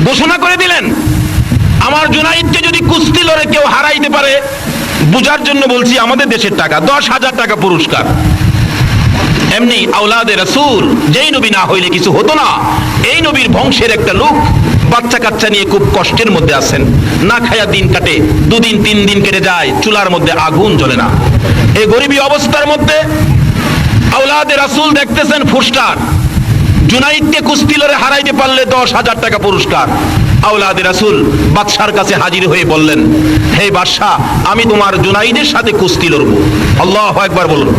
ঘোষণা করে দিলেন, আমার জুনাইদকে যদি কুস্তি লড়ে কেউ হারাইতে পারে, বুঝার জন্য বলছি, আমাদের দেশের টাকা 10,000 টাকা পুরস্কার। এমনি আওলাদে রাসূল, যেই নবী না হইলে কিছু হতো না, এই নবীর বংশের একটা লোক বাচ্চা কাচ্চা নিয়ে খুব কষ্টের মধ্যে আছেন, না খায়া দিন কাটে, 2 দিন 3 দিন কেটে যায়, চুলার মধ্যে আগুন জ্বলে না। এই গরিবী অবস্থার মধ্যে আওলাদে রাসূল দেখতেছেন ফুস্টার, জুনাইদকে কুস্তি লড়ে হারাইতে পারলে 10,000 টাকা পুরস্কার। আওলাদে রাসূল বাদশার কাছে হাজির হয়ে বললেন, হে বাদশা, আমি তোমার জুনাইদের সাথে কুস্তি লড়বো। আল্লাহু আকবার বলুন।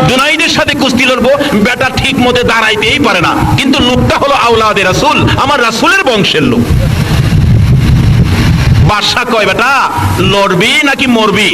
জুনাইদের সাথে কুস্তি লড়বো। বেটা ঠিক মতে দাঁড়াইতেই পারে না, কিন্তু লোকটা হলো আওলাদে রাসূল, আমার রাসূলের বংশের লোক। বাদশা কয়, বেটা লড়বি নাকি মরবি?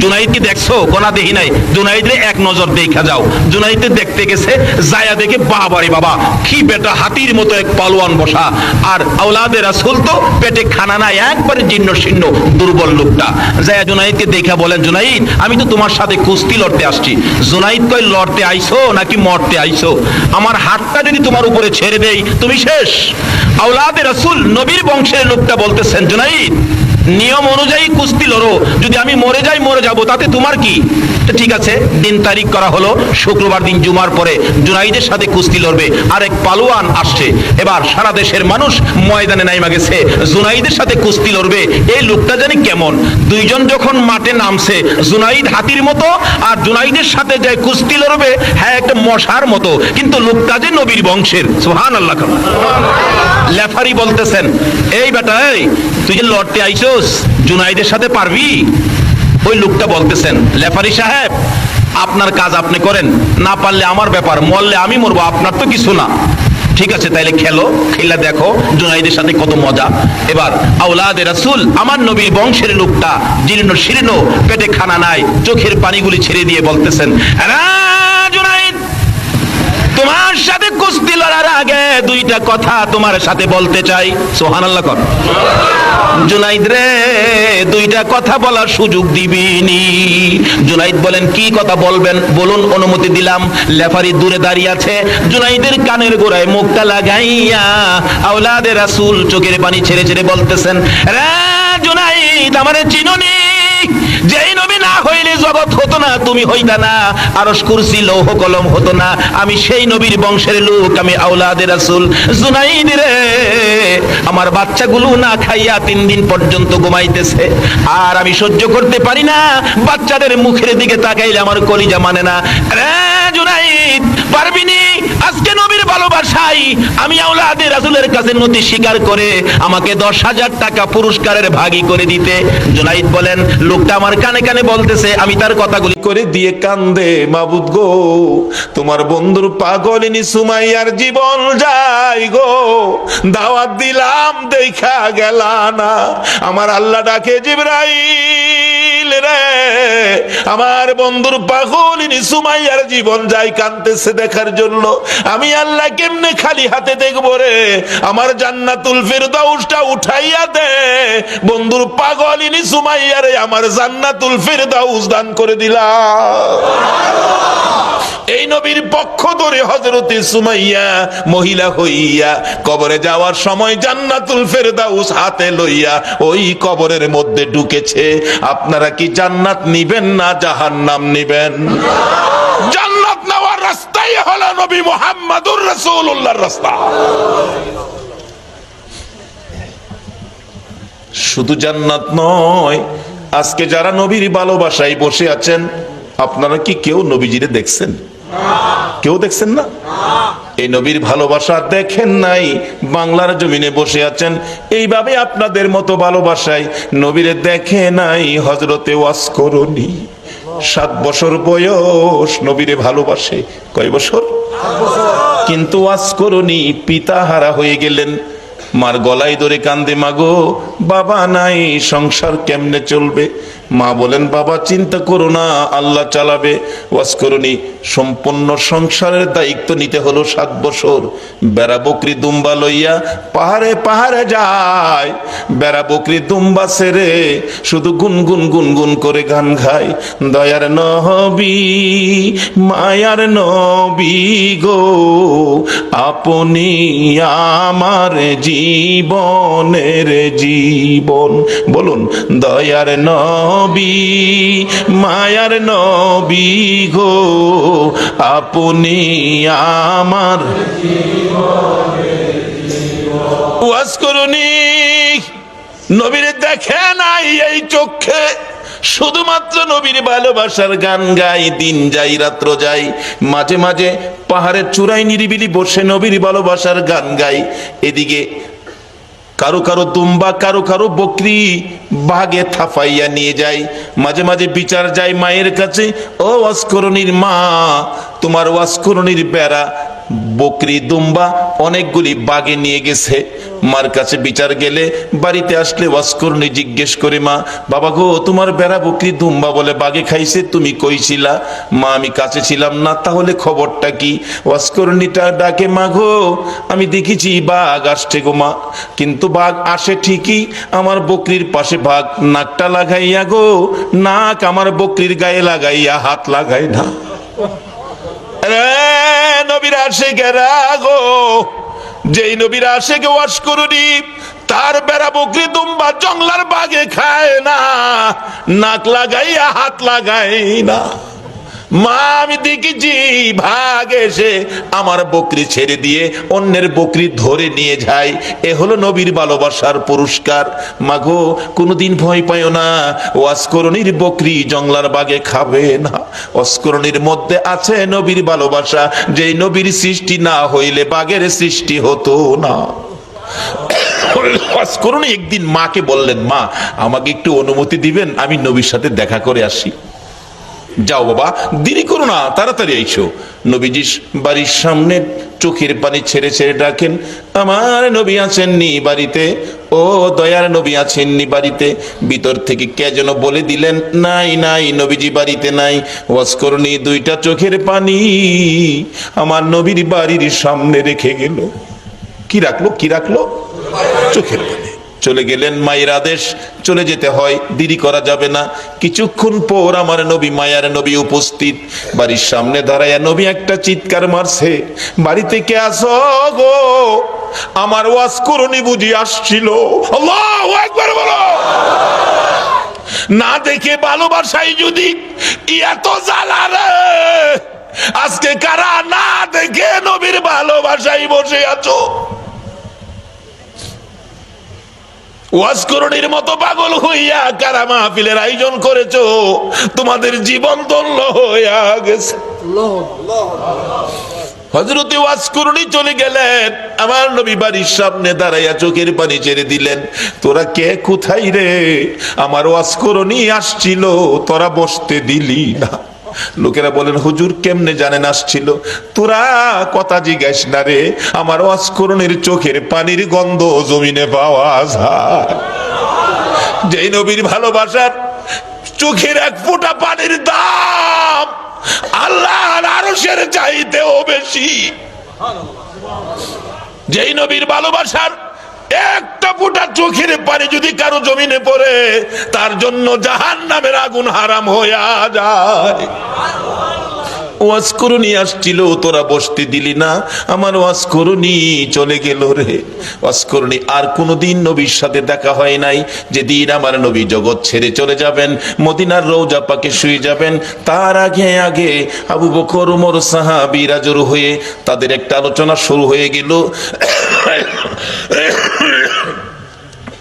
জুনাইদকে দেখছো? কোনা দেখি নাই। জুনাইদরে এক নজর দেখা যাও। জুনাইদে দেখতে গেছে, যায়া দেখে বাবারে বাবা, কি বেটা হাতির মতো এক পালোয়ান বসা, আর আওলাদে রাসূল তো পেটে খানা নাই, একবারে জীর্ণ শীর্ণ দুর্বল লোকটা। যায়া জুনাইদকে দেখা বলেন, জুনাইদ আমি তো তোমার সাথে কুস্তি লড়তে আসছি। জুনাইদ কই, লড়তে আইছো নাকি মরতে আইছো? আমার হাতটা যদি তোমার উপরে ছেড়ে দেই তুমি শেষ। আওলাদে রাসূল নবীর বংশের লোকটা বলতেছেন, জুনাইদ নিয়ম অনুযায়ী কুস্তি লড়ো, যদি আমি মরে যাই মরে যাব, তাতে তোমার কি? ঠিক আছে, দিন তারিখ করা হলো, শুক্রবার দিন জুমার পরে জুনাইদের সাথে কুস্তি লড়বে। আরেক পালোয়ান আসছে। এবার সারা দেশের মানুষ ময়দানে নাইমা গেছে, জুনাইদের সাথে কুস্তি লড়বে। এই লোকটা জানি কেমন। দুইজন যখন মাঠে নামছে, জুনাইদ হাতির মতো আর জুনাইদের সাথে যে কুস্তি লড়বে হ্যাঁ একটা মশার মতো, কিন্তু লোকটা যে নবীর বংশের। সুবহানাল্লাহ। লেফারি বলতেছেন, এই বেটা, এই তুই যে লড়তে আইছস, জুনাইদের সাথে পারবি? ওই লোকটা বলতেছেন, লেফারি সাহেব আপনার কাজ আপনি করেন, না পারলে আমার ব্যাপার, মরলে আমি মরবো, আপনার তো কিছু না। ঠিক আছে, তাইলে খেলো, খেলা দেখো জুনাইদের সাথে কত মজা। এবার আওলাদে রাসূল আমার নবীর বংশের লোকটা জীর্ণ শীর্ণ, পেটে খানা নাই, চোখের পানিগুলি ছেড়ে দিয়ে বলতেছেন, জুনাইদ তোমার সাথে কুস্তি লড়ার আগে দুইটা কথা তোমার সাথে বলতে চাই। সুবহানাল্লাহ কর। জুনাইদ রে, দুইটা কথা বলার সুযোগ দিবিনি। জুনাইদ বলেন, কি কথা বলবেন বলুন, অনুমতি দিলাম। লেফারি দূরে দাঁড়িয়ে আছে, জুনাইদের কানের গোড়ায় মুখটা লাগাইয়া আওলাদে রাসূল চোখের পানি ছেড়ে ছেড়ে বলতেছেন, রে জুনাইদ আমারে চিনোনি? যেই নবী না হইলে জগৎ হতো না, তুমি হইতা না, আরশ কুরসি লৌহ কলম হতো না। আমি সেই নবীর বংশের লোক, আমি আওলাদে রাসূল। জুনাইদ রে, আমার বাচ্চাগুলো না খাইয়া 3 দিন পর্যন্ত ঘুমাইতেছে, আর আমি সহ্য করতে পারি না, বাচ্চাদের মুখের দিকে তাকাইলে আমার কলিজা মানে না। রে জুনাইদ, পারবিনি? আজকে নবীর ভালোবাসাই আমি আওলাদে রাসূলের কাছে নতি স্বীকার করে আমাকে 10,000 টাকা পুরস্কারের ভাগী করে দিতে। জুনাইদ বলেন, লোকটা আমার কানে কানে বলতেছে, আমি তার কথাগুলি করে দিয়ে কান্দে, মাবুদ গো তোমার বন্ধুর পাগলিনী সুমাইয়ার জীবন যায় গো, দাওয়াত দিলাম দেখা গেলা না। আমার আল্লাহ ডাকে, জিবরাইল রে, আমার বন্ধুর পাগলিনী সুমাইয়ার জীবন যায়, কাঁদতেছে দেখার জন্য। আমি আল্লাহ কেমনে খালি হাতে দেখবো রে? আমার জান্নাতুল ফিরদাউসটা উঠাইয়া দে, বন্ধুর পাগলিনী সুমাইয়ারে আমার জান্নাতুল ফিরদাউস দান করে দিলাম। এই নবীর পক্ষ ধরে হযরতে সুমাইয়া মহিলা হইয়া কবরে যাওয়ার সময় জান্নাতুল ফিরদাউস হাতে লইয়া ওই কবরের মধ্যে ঢুকেছে। আপনারা কি জান্নাত নিবেন না জাহান্নাম নিবেন? জান্নাত নেওয়ার রাস্তাই হলো নবী মুহাম্মদুর রাসূলুল্লাহর রাস্তা। শুধু জান্নাত নয়, আজকে যারা নবীর ভালোবাসায় বসে আছেন, আপনারা কি কেউ নবীজিরে দেখছেন? কেউ দেখছেন না? এই নবীর ভালোবাসা দেখেন নাই, বাংলার জমিনে বসে আছেন। এইভাবে আপনাদের মতো ভালোবাসায় নবীরে দেখে নাই হযরতে ওয়াসকরণী। 7 বছর বয়স নবীরে ভালোবাসে। কয় বছর? কিন্তু ওয়াসকরণী পিতাহারা হয়ে গেলেন। মার গলায় ধরে কান্দে, মাগো বাবা নাই, সংসার কেমনে চলবে? মা বলেন, বাবা চিন্তা করো না, আল্লাহ চালাবে। ওয়াসকরণী সম্পূর্ণ সংসারের দায়িত্ব নিতে হলো। 7 বছর বেড়া বকরি দুম্বা লইয়া পাহাড়ে পাহাড়ে যায়, বেড়া বকরি দুম্বা ছেড়ে শুধু গুনগুন গুনগুন করে গান গায়। দয়ার নবী মায়ার নবী গো, আপনি আমার জীবনের জীবন। বলুন, দয়ার নবী মায়ার নবী গো, আপনি আমার ওয়াসকরণী নবীরে দেখে নাই এই চোখে, শুধুমাত্র নবীর ভালোবাসার গান গাই। দিন যাই রাত্র যাই, মাঝে মাঝে পাহাড়ের চূড়ায় নিরিবিলি বসে নবীর ভালোবাসার গান গাই। এদিকে কারো কারো দুম্বা, কারো কারো বকরি বাগে থাফাইয়া নিয়ে যায়। মাঝে মাঝে বিচার যায় মায়ের কাছে, ও ওয়াসকরণীর মা, তোমার ওয়াসকরণীর বেড়া বকরি দুম্বা অনেকগুলি বাগে নিয়ে গেছে। মার কাছে বিচার গেলে, বাড়িতে আসলে ওয়াসকরণী জিজ্ঞেস করে, মা বাবা গো, তোমার বেড়া বকরি দুম্বা বলে বাগে খাইছে, তুমি কই ছিলা? মা আমি কাছে ছিলাম না। তাহলে খবরটা কি? ওয়াসকরণীটা ডাকে, মা গো আমি দেখেছি বাঘ আসছে গো মা, কিন্তু বাঘ আসে ঠিকই, আমার বকরির পাশে বাঘ নাকটা লাগাইয়া গো, নাক আমার বকরির গায়ে লাগাইয়া হাত লাগায় না। নবীর আশিকেরা গো, যেই নবীর আশিকে ওয়াসকরণী, তার বেড়া বকরি দুম্বা জংলার বাগে খায় না, নাক লাগাইয়া হাত লাগাই না। মা আমি দেখেছি ভাগ এসে আমার বকরি ছেড়ে দিয়ে অন্যের বকরি ধরে নিয়ে যায়। এ হলো নবীর ভালোবাসার পুরস্কার। মাগো কোনোদিন ভয় পাইও না, ওয়াসকরণীর বকরি জংলার বাগে খাবে না। ওয়াসকরণীর মধ্যে আছে নবীর ভালোবাসা, যেই নবীর সৃষ্টি না হইলে বাঘের সৃষ্টি হতো না। ওয়াসকরণী একদিন মাকে বললেন, মা আমাকে একটু অনুমতি দিবেন, আমি নবীর সাথে দেখা করে আসি। যাও বাবা, দেরি করো না, তাড়াতাড়ি আইসো। নবীজি বাড়ির সামনে চোখের পানি ছেড়ে ছেড়ে ডাকেন, আমার নবী আছেননি বাড়িতে? ও দয়ার নবী আছেননি বাড়িতে? ভিতর থেকে কে যেন বলে দিলেন, নাই নাই, নবীজি বাড়িতে নাই। ওয়াসকরণী দুইটা চোখের পানি আমার নবীর বাড়ির সামনে রেখে গেল। কি রাখলো? কি রাখলো? চোখের পানি। চলে গেলেন, মায়ের আদেশ, চলে যেতে হয়, দেরি করা যাবে না। কিছুক্ষণ পর আমার নবী, মায়ার নবী উপস্থিত। বাড়ির সামনে দাঁড়াইয়া নবী একটা চিৎকার মারছে, বাড়িতে কে আছো গো? আমার ওয়াসকরণী বুঝি আসছিল। আল্লাহু আকবার বলো। না দেখে ভালোবাসাই যদি এত জ্বালা রে, আজকে কারা না দেখে নবীর ভালোবাসাই বসে আছো? ওয়াসকরণীর মতো পাগল হইয়া কারা মাহফিলের আয়োজন করেছো? তোমাদের জীবন ধন্য হইয়া গেছে। হযরতে ওয়াসকরণী চলে গেলেন, আমার নবী বাড়ির সামনে দাঁড়াইয়া চোখের পানি ছেড়ে দিলেন। তোরা কে, কোথায় রে? আমার ওয়াসকরণী আসছিল, তোরা বসতে দিলি না। লোকেরা বলেন, হুজুর কেমনে জানেন আসছিল? তোরা কথা জিজ্ঞাস না রে, আমার ওয়াসকরণীর চোখের পানির গন্ধ জমিনে পাওয়া যায়। যেই নবীর ভালোবাসার চোখের এক ফোঁটা পানির দাম আল্লাহর আরশের চাইতেও বেশি। যেই নবীর ভালোবাসার একটা ফোঁটা চোখের পানি যদি কারো জমিনে পড়ে, তার জন্য জাহান্নামের আগুন হারাম হইয়া যায়। ওয়াসকরণী আসছিল, তোরা বসতে দিলি না, আমার ওয়াসকরণী চলে গেল রে। ওয়াসকরণী আর কোনোদিন নবীর সাথে দেখা হয় নাই। যেদিন আমার নবী জগৎ ছেড়ে চলে যাবেন, মদিনার রওজা পাকে শুয়ে যাবেন, তার আগে আগে আবু বকর, ওমর সাহাবীরা জড়ো হয়ে তাদের একটা আলোচনা শুরু হয়ে গেল।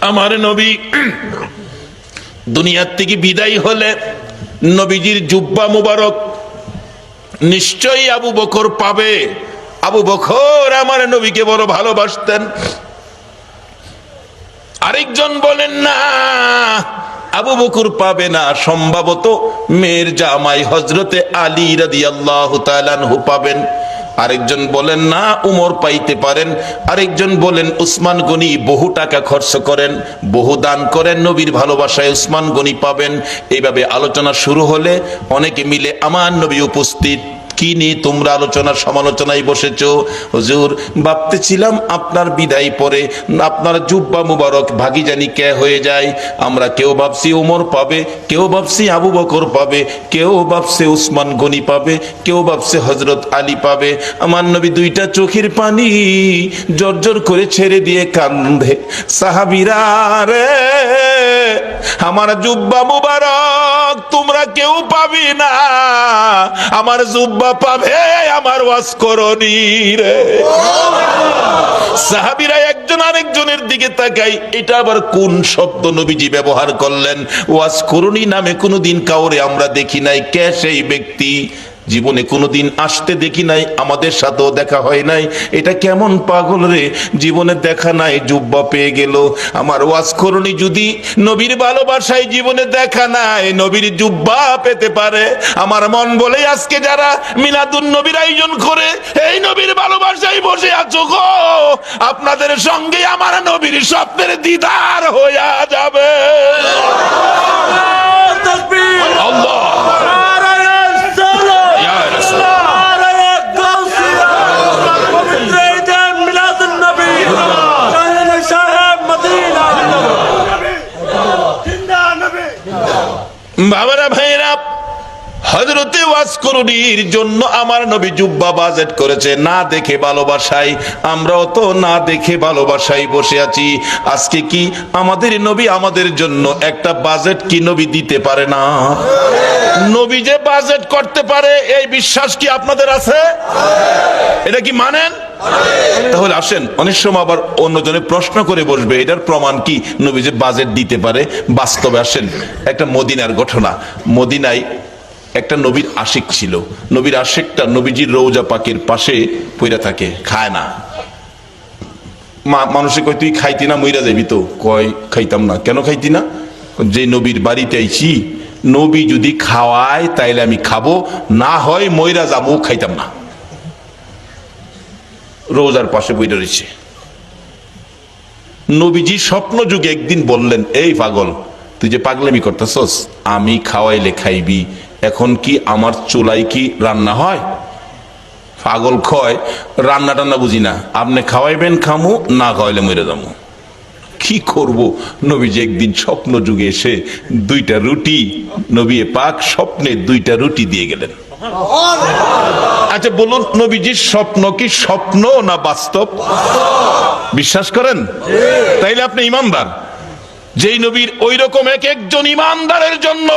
আমার নবী দুনিয়ার থেকে বিদায় হলে নবীজির জুব্বা মুবারক নিশ্চয়ই আবু বকর পাবে। আবু বকর আমার নবীকে বড় ভালোবাসতেন। আরেকজন বলেন, না আবু বকর পাবে না, সম্ভবত মেয়ের জামাই হযরতে আলী রাদিয়াল্লাহু তাআলা আনহু পাবেন। আরেকজন বলেন, না উমর পাইতে পারেন। আরেকজন বলেন, উসমান গনি বহু টাকা খরচ করেন, বহু দান করেন, নবীর ভালোবাসায় উসমান গনি পাবেন। এইভাবে আলোচনা শুরু হলে অনেকে মিলে আমার নবী উপস্থিত। কি নিয়ে তোমরা আলোচনার সমালোচনায় বসেছো? হুজুর ভাবতেছিলাম আপনার বিদায় পরে আপনার জুব্বা মুবারক ভাগি জানি কে হয়ে যায়। আমরা কেউ ভাবছি ওমর পাবে, কেউ ভাবছি আবু বকর পাবে, কেউ ভাবছে উসমান গনি পাবে, কেউ ভাবছে হযরত আলী পাবে। আমার নবী দুইটা চোখের পানি জর্জর করে ছেড়ে দিয়ে কান্দে, সাহাবীরা রে আমার জুব্বা মুবারক তোমরা কেউ পাবি না, আমার জুব্বা পাবে আমার ওয়াসকরণী রে। সাহাবীরা একজন আরেকজনের দিকে তাকাই, এটা আবার কোন শব্দ নবীজি ব্যবহার করলেন? ওয়াসকরণী নামে কোনোদিন কাউরে আমরা দেখি নাই, কে সেই ব্যক্তি? জীবনে কোনোদিন আসতে দেখি নাই, আমাদের সাথেও দেখা হয় নাই। এটা কেমন পাগল রে, জীবনে দেখা নাই, জুব্বা পেয়ে গেল। আমার ওয়াজ করনি যদি নবীর ভালোবাসায় জীবনে দেখা নাই, নবীর জুব্বা পেতে পারে। আমার মন বলে আজকে যারা মিলাদুন নবীর আয়োজন করে এই নবীর ভালোবাসায় বসে আছো গো, আপনাদের সঙ্গে আমার নবীর স্বপ্নের দিদার হইয়া যাবে। আল্লাহ বাবারা ভাইরা, হযরতে ওয়াসকরণীর জন্য আমার নবী জুব্বা বাজেট করেছে না দেখে ভালোবাসাই। আমরাও তো না দেখে ভালোবাসাই বসে আছি। আজকে কি আমাদের নবী আমাদের জন্য একটা বাজেট কি নবী দিতে পারে না? নবী যে বাজেট করতে পারে এই বিশ্বাস কি আপনাদের আছে? এটা কি মানেন? তাহলে আসেন, অনেক সময় আবার অন্যজনে প্রশ্ন করে বসবে এটার প্রমাণ কি নবী যে বাজেট দিতে পারে। বাস্তবে আসেন, একটা মদিনার ঘটনা। মদিনায় একটা নবীর আশিক ছিল। নবীর আশিকটা নবীজির রওজা পাকের পাশে পইরা থাকে, খায় না। মানুষে কয় তুই খাইতি না, মইরা যাবি তো? কয় খাইতাম না। কেন খাইতি না? যে নবীর বাড়িতে আইছি, নবী যদি খাওয়ায় তাইলে আমি খাবো, না হয় মইরা যাবো, খাইতাম না। রোজার পাশে বইটা রয়েছে। নবীজি স্বপ্ন যুগে একদিন বললেন, এই পাগল, তুই যে পাগলামি করতেছস, আমি খাওয়াইলে খাইবি, এখন কি আমার চুলাই কি রান্না হয়? পাগল কয়, রান্না টান্না বুঝি না, আপনি খাওয়াইবেন খামু, না খাওয়াইলে মরে যাবো। কি করব? নবীজি একদিন স্বপ্ন যুগে এসে দুইটা রুটি, নবী পাক স্বপ্নে দুইটা রুটি দিয়ে গেলেন। আচ্ছা বলুন, নবীজির স্বপ্ন কি স্বপ্ন না বাস্তব? বিশ্বাস করেন? তাইলে আপনি ইমানদার। যেই নবীর ওই রকম এক একজন ইমানদারের জন্য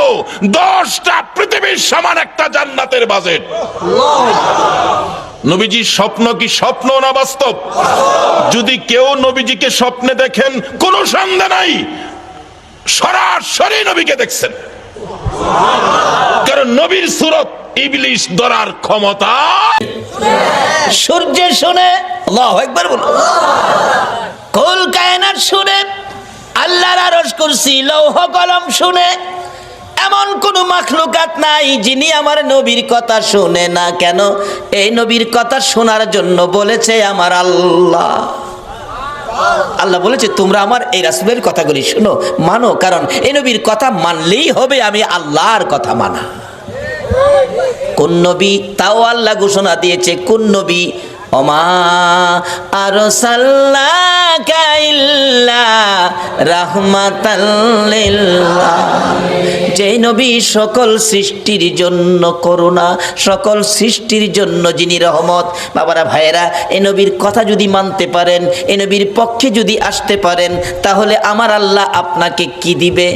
10টা পৃথিবীর সমান একটা জান্নাতের বাজেট। নবীজির স্বপ্ন কি স্বপ্ন না বাস্তব? যদি কেউ নবীজিকে স্বপ্নে দেখেন, কোনো সন্দেহ নাই সরাসরি নবীকে দেখছেন। কারণ নবীর সুরত ইবলিশ ধরার ক্ষমতা। সূর্যের শুনে, আল্লাহু আকবার বলো, কুল কায়নাত শুনে, আল্লাহর আরশ কুরসি লৌহ কলম শুনে, এমন কোন মাখলুকাত নাই যিনি আমার নবীর কথা শুনে না। কেন? এই নবীর কথা শোনার জন্য বলেছে আমার আল্লাহ। আল্লাহ বলেছে তোমরা আমার এই রাসূলের কথাগুলি শুনো, মানো, কারণ এই নবীর কথা মানলেই হবে আমি আল্লাহর কথা মানা। কোন নবী? তাও আল্লাহ ঘোষণা দিয়েছে কোন নবী? ওমা আরসালনাকা ইল্লা রাহমাতাল লিল আলামিন। যে নবী সকল সৃষ্টির জন্য করুণা, সকল সৃষ্টির জন্য যিনি রহমত। বাবারা ভাইয়েরা, এই নবীর কথা যদি মানতে পারেন, এই নবীর পক্ষে যদি আসতে পারেন, তাহলে আমার আল্লাহ আপনাকে কি দিবে?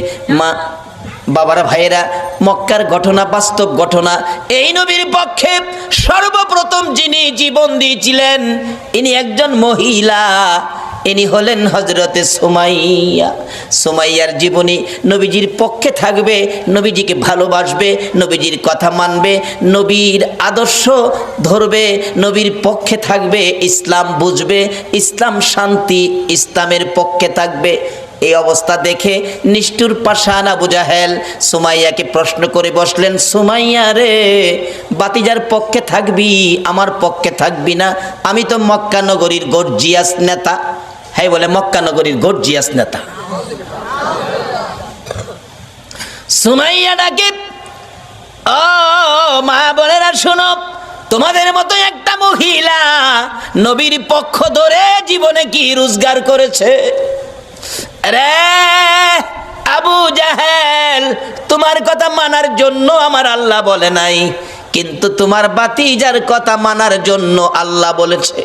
বাবারা ভাইয়েরা, মক্কার ঘটনা বাস্তব ঘটনা। এই নবীর পক্ষে সর্বপ্রথম যিনি জীবন দিয়েছিলেন, ইনি একজন মহিলা, ইনি হলেন হযরতে সুমাইয়া। সুমাইয়ার জীবনী নবীজির পক্ষে থাকবে, নবীজিকে ভালোবাসবে, নবীজির কথা মানবে, নবীর আদর্শ ধরবে, নবীর পক্ষে থাকবে, ইসলাম বুঝবে, ইসলাম শান্তি, ইসলামের পক্ষে থাকবে। এই অবস্থা দেখে নিষ্ঠুর পাষাণ আবু জাহেল সুমাইয়াকে প্রশ্ন করে বসলেন, সুমাইয়া রে, বাতিজার পক্ষে থাকবি, আমার পক্ষে থাকবি না? আমি তো মক্কা নগরীর গর্জিয়াস নেতা। হ্যাঁ বলে, মক্কা নগরীর গর্জিয়াস নেতা। সুমাইয়া ডাকে, ও মা বোনেরা শোনো, তোমাদের মতো একটা মহিলা নবীর পক্ষ ধরে জীবনে কি রোজগার করেছে? রে আবু জাহেল, তোমার কথা মানার জন্য আমার আল্লাহ বলে নাই, কিন্তু তোমার বাতিজার কথা মানার জন্য আল্লাহ বলেছে।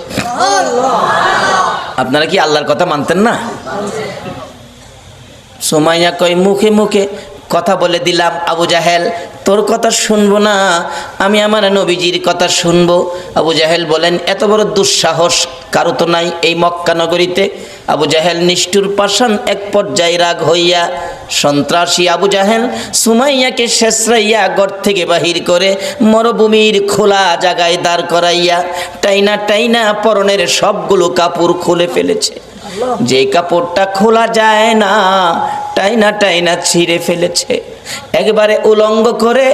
আপনারা কি আল্লাহর কথা মানতেন না? সুমাইয়া কই, মুখে মুখে কথা বলে দিলাম আবু জাহেল, তোর কথা শুনবো না, আমি আমার নবীজির কথা শুনবো। আবু জাহেল বলেন, এত বড় দুঃসাহস কারো তো নাই এই মক্কা নগরীতে। আবু জাহেল নিষ্ঠুর পাষাণ এক পর্যায়ে রাগ হইয়া সন্ত্রাসী আবু জাহেল সুমাইয়াকে শেষরাইয়া ঘর থেকে বাহির করে মরুভূমির খোলা জায়গায় দাঁড় করাইয়া টাইনা টাইনা পরনের সবগুলো কাপড় খুলে ফেলেছে। যে কাপড়টা খোলা যায় না টাইনা টাইনা ছিঁড়ে ফেলেছে। একবারে উলঙ্গ করে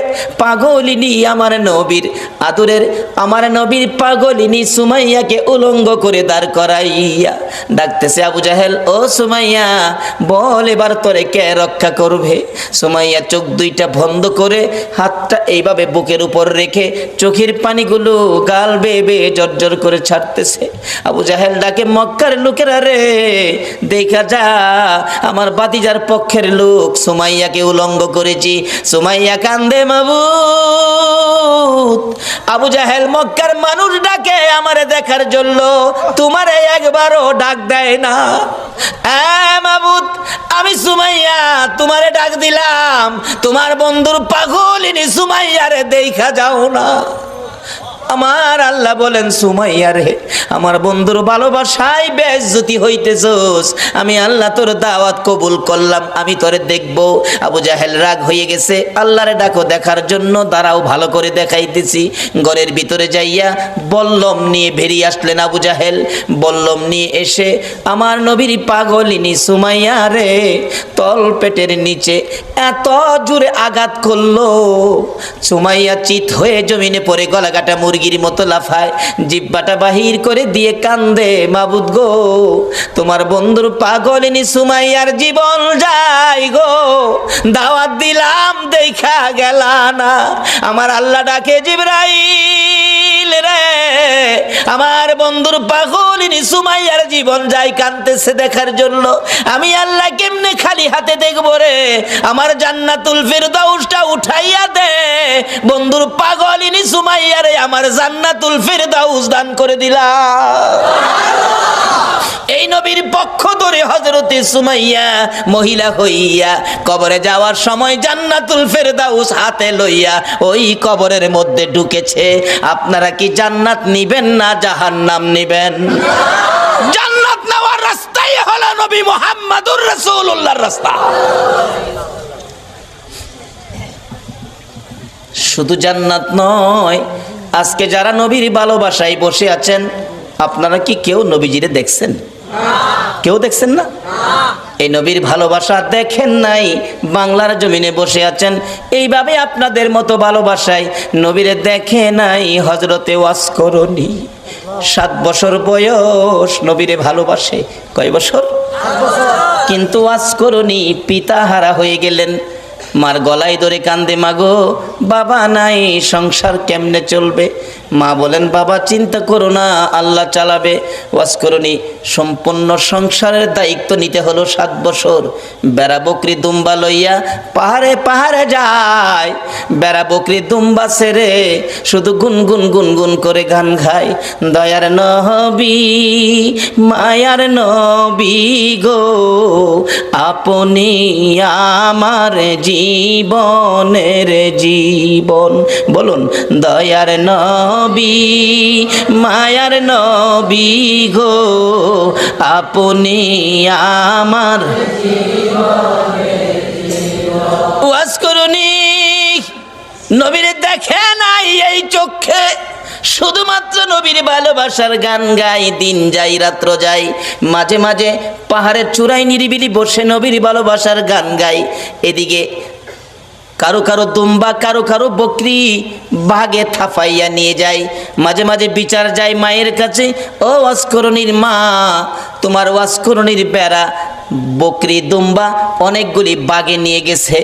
পাগলিনী আমার নবীর আদরের আমার নবীর পাগলিনী সুমাইয়াকে উলঙ্গ করে দাঁড় করাইয়া ডাকতেছে, আবু জাহেল ও সুমাইয়া বল এবার তোরে কে রক্ষা করবে? সুমাইয়া চোখ দুইটা বন্ধ করে হাতটা এইভাবে বুকের উপর রেখে চোখের পানিগুলো গাল বেয়ে বেয়ে জর্জর করে ছাড়তেছে। আবু জাহেল ডাকে, মক্কার লোকেরা রে দেখা যা, আমার বাতিজার পক্ষের লোক সুমাইয়াকে উলঙ্গ করেছি। সুমাইয়া কান্দে, মাবুদ আবু জাহেল মক্কার মানুষ ডাকে আমারে দেখার জন্য, তোমারে একবারও ডাক দেয় না। মাবুদ আমি সুমাইয়া তোমারে ডাক দিলাম, তোমার বন্ধুর পাগলিনী সুমাইয়ারে দেখা যাও না। আমার আল্লাহ বলেন, সুমাইয়া রে আমার বন্ধুর ভালোবাসায় বেইজ্জতি হইতেছস, আমি আল্লাহ তোর দাওয়াত কবুল করলাম, আমি তোরে দেখব। আবু জাহেল রাগ হয়ে গেছে, আল্লাহরে ডাকো দেখার জন্য, দাঁড়াও ভালো করে দেখাইতেছি। ঘরের ভিতরে যাইয়া বল্লম নিয়ে বেরিয়ে আসলেন আবু জাহেল। বল্লম নিয়ে এসে আমার নবীর পাগলিনী সুমাইয়া রে তল পেটের নিচে এত জোরে আঘাত করলো, সুমাইয়া চিত হয়ে জমিনে পড়ে গলাকাটা মুরগির মতো লাফায়, জিব্বাটা বাহির করে দিয়ে কান্দে, মাবুদ গো তোমার বন্ধুর পাগলিনী সুমাইয়ার জীবন যায় গো, দাওয়াত দিলাম দেখা গেলা না। আমার আল্লাহ ডাকে, জিবরাইল রে আমার বন্ধুর পাগলিনী সুমাইয়ার জীবন যায় কাঁদতেছে দেখার জন্য, আমি আল্লাহ কেমনে খালি হাতে দেখবো রে? আমার জান্নাতুল ফিরদাউসটা উঠাইয়া দে, বন্ধুর পাগলিনী সুমাইয়ারে আমার জান্নাতুল ফিরদাউস দান করে দিলাম। এই নবীর পক্ষ ধরে হযরতে সুমাইয়া মহিলা হইয়া কবরে যাওয়ার সময় জান্নাতুল ফিরদাউস হাতে লইয়া ওই কবরের মধ্যে ঢুকেছে। আপনারা কি জান্নাত নিবেন না জাহান্নাম নিবেন? জান্নাত নেওয়ার রাস্তাই হলো নবী মুহাম্মদুর রাসূলুল্লাহর রাস্তা। শুধু জান্নাত নয়, আজকে যারা নবীর ভালোবাসায় বসে আছেন, আপনারা কি কেউ নবীজিরে দেখছেন? কেউ দেখছেন না? এই নবীর ভালোবাসা দেখেন নাই, বাংলার জমিনে বসে আছেন। এইভাবে আপনাদের মতো ভালোবাসায় নবীরে দেখে নাই হযরতে ওয়াসকরণী। 7 বছর বয়স নবীরে ভালোবাসে। কয় বছর? কিন্তু ওয়াসকরণী পিতাহারা হয়ে গেলেন। মার গলায় ধরে কান্দে, মাগো বাবা নাই, সংসার কেমনে চলবে? মা বলেন, বাবা চিন্তা করো না, আল্লাহ চালাবে। ওয়াসকরণী সম্পূর্ণ সংসারের দায়িত্ব নিতে হলো। 7 বছর বেড়া বকরি দুম্বা লইয়া পাহাড়ে পাহাড়ে যায়, বেড়া বকরি দুম্বা ছেড়ে শুধু গুনগুন গুনগুন করে গান গায়, দয়ার নবী মায়ার নবী গো, আপনি আমার জীবনের জীবন। বলুন, দয়ার নবী মায়ার নবী গো, আপনি আমার ওয়াসকরণী নবীরে দেখে নাই এই চোখে, শুধুমাত্র নবীর ভালোবাসার গান গাই। দিন যাই রাত্র যাই, মাঝে মাঝে পাহাড়ের চূড়ায় নিরিবিলি বসে নবীর ভালোবাসার গান গাই। এদিকে কারো কারো দুম্বা, কারো কারো বকরি ভাগে থাফাইয়া নিয়ে যায়। মাঝে মাঝে বিচার যায় মায়ের কাছে, ও ওয়াসকরণীর মা, তোমার ওয়াসকরণীর বেড়া বকরি দুম্বা অনেকগুলি বাগে নিয়ে গেছে।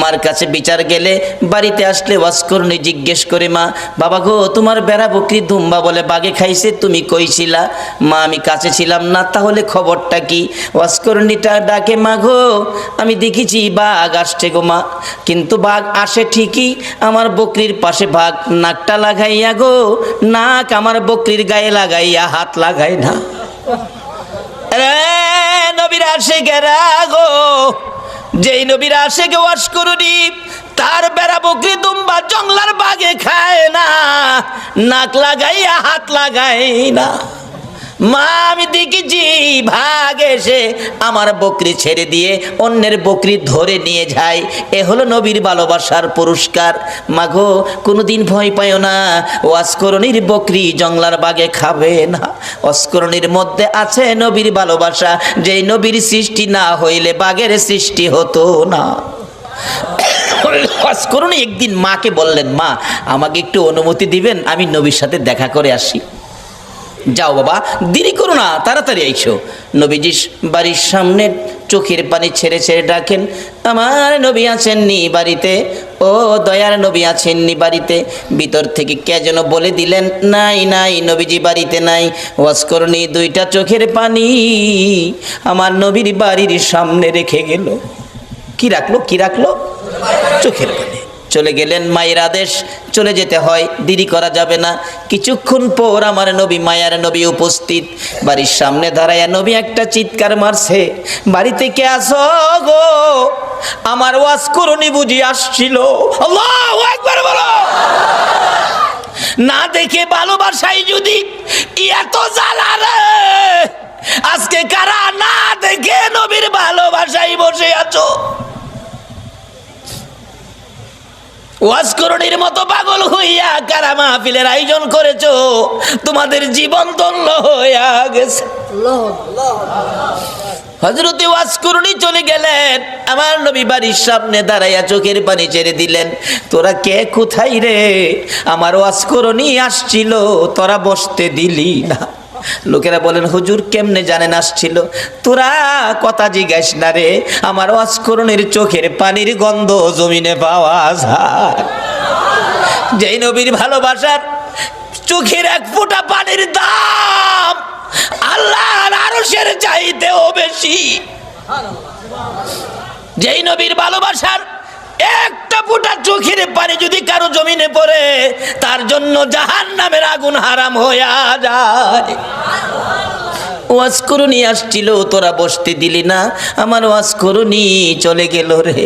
মার কাছে বিচার গেলে বাড়িতে আসলে ওয়াসকরণী জিজ্ঞেস করে, মা বাবা গো তোমার বেড়া বকরি দুম্বা বলে বাগে খাইছে, তুমি কইছিলা? মা আমি কাছে ছিলাম না, তাহলে খবরটা কি? ওয়াসকরণীটা ডাকে, মা গো আমি দেখেছি বাঘ আসছে গো মা, কিন্তু বাঘ আসে ঠিকই, আমার বকরির পাশে বাঘ নাকটা লাগাইয়া গো, নাক আমার বকরির গায়ে লাগাইয়া হাত লাগাই না। নবীর আশিকেরা গো, যেই নবীর আশিকে ওয়াসকরণী তার বেড়া বকরি দুম্বা জংলার বাগে খায় না, নাক লাগাইয়া হাত লাগাই না। মা আমি দেখেছি ভাগ এসে আমার বকরি ছেড়ে দিয়ে অন্যের বকরি ধরে নিয়ে যায়। এ হলো নবীর ভালোবাসার পুরস্কার। মাগো কোনোদিন ভয় পাইও না, ওয়াসকরণীর বকরি জংলার বাগে খাবে না। ওয়াসকরণীর মধ্যে আছে নবীর ভালোবাসা, যেই নবীর সৃষ্টি না হইলে বাঘের সৃষ্টি হতো না। ওয়াসকরণী একদিন মাকে বললেন, মা আমাকে একটু অনুমতি দিবেন, আমি নবীর সাথে দেখা করে আসি। যাও বাবা, দেরি করো না, তাড়াতাড়ি আইসো। নবীজি বাড়ির সামনে চোখের পানি ছেড়ে ছেড়ে ডাকেন, আমার নবী আছেননি বাড়িতে? ও দয়ার নবী আছেননি বাড়িতে? ভিতর থেকে কে যেন বলে দিলেন, নাই নাই, নবীজি বাড়িতে নাই। ওয়াসকরণী দুইটা চোখের পানি আমার নবীর বাড়ির সামনে রেখে গেল। কি রাখলো? কি রাখলো? চোখের পানি। চলে গেলেন, মায়ের আদেশ, চলে যেতে হয়, দেরি করা যাবে না। কিছুক্ষণ পর আমার নবী, মায়ার নবী উপস্থিত। বাড়ির সামনে দাঁড়ায়া নবী একটা চিৎকার মারছে, বাড়িতে কে আসো গো? আমার ওয়াসকরণী বুঝি আসছিল। আল্লাহু আকবার বলো। না দেখে ভালোবাসাই যদি এত জ্বালা রে, আজকে কারা না দেখে নবীর ভালোবাসাই বসে আছো? ওয়াসকরণীর মতো পাগল হইয়া কারা মাহফিলের আয়োজন করেছো? তোমাদের জীবন ধন্য হইয়া গেছে। হযরতে ওয়াসকরণী চলে গেলেন, আমার নবী বাড়ির সামনে দাঁড়াইয়া চোখের পানি ছেড়ে দিলেন। তোরা কে, কোথায় রে? আমার ওয়াসকরণী আসছিল, তোরা বসতে দিলি না। লোকেরা বলেন, হুজুর কেমনে জানেন আসছিল? তোরা কথা জিজ্ঞাস না রে, আমার ওয়াসকরণীর চোখের পানির গন্ধ জমিনে পাওয়া যায়। যেই নবীর ভালোবাসার চোখের এক ফোঁটা পানির দাম আল্লাহর আরশের চাইতেও বেশি। যেই নবীর ভালোবাসার একটা ফোঁটা চোখের পানি যদি কারো জমিনে পড়ে, তার জন্য জাহান্নামের আগুন হারাম হইয়া যায়। ওয়াসকরণী আসছিল, তোরা বসতে দিলি না, আমার ওয়াসকরণী চলে গেল রে।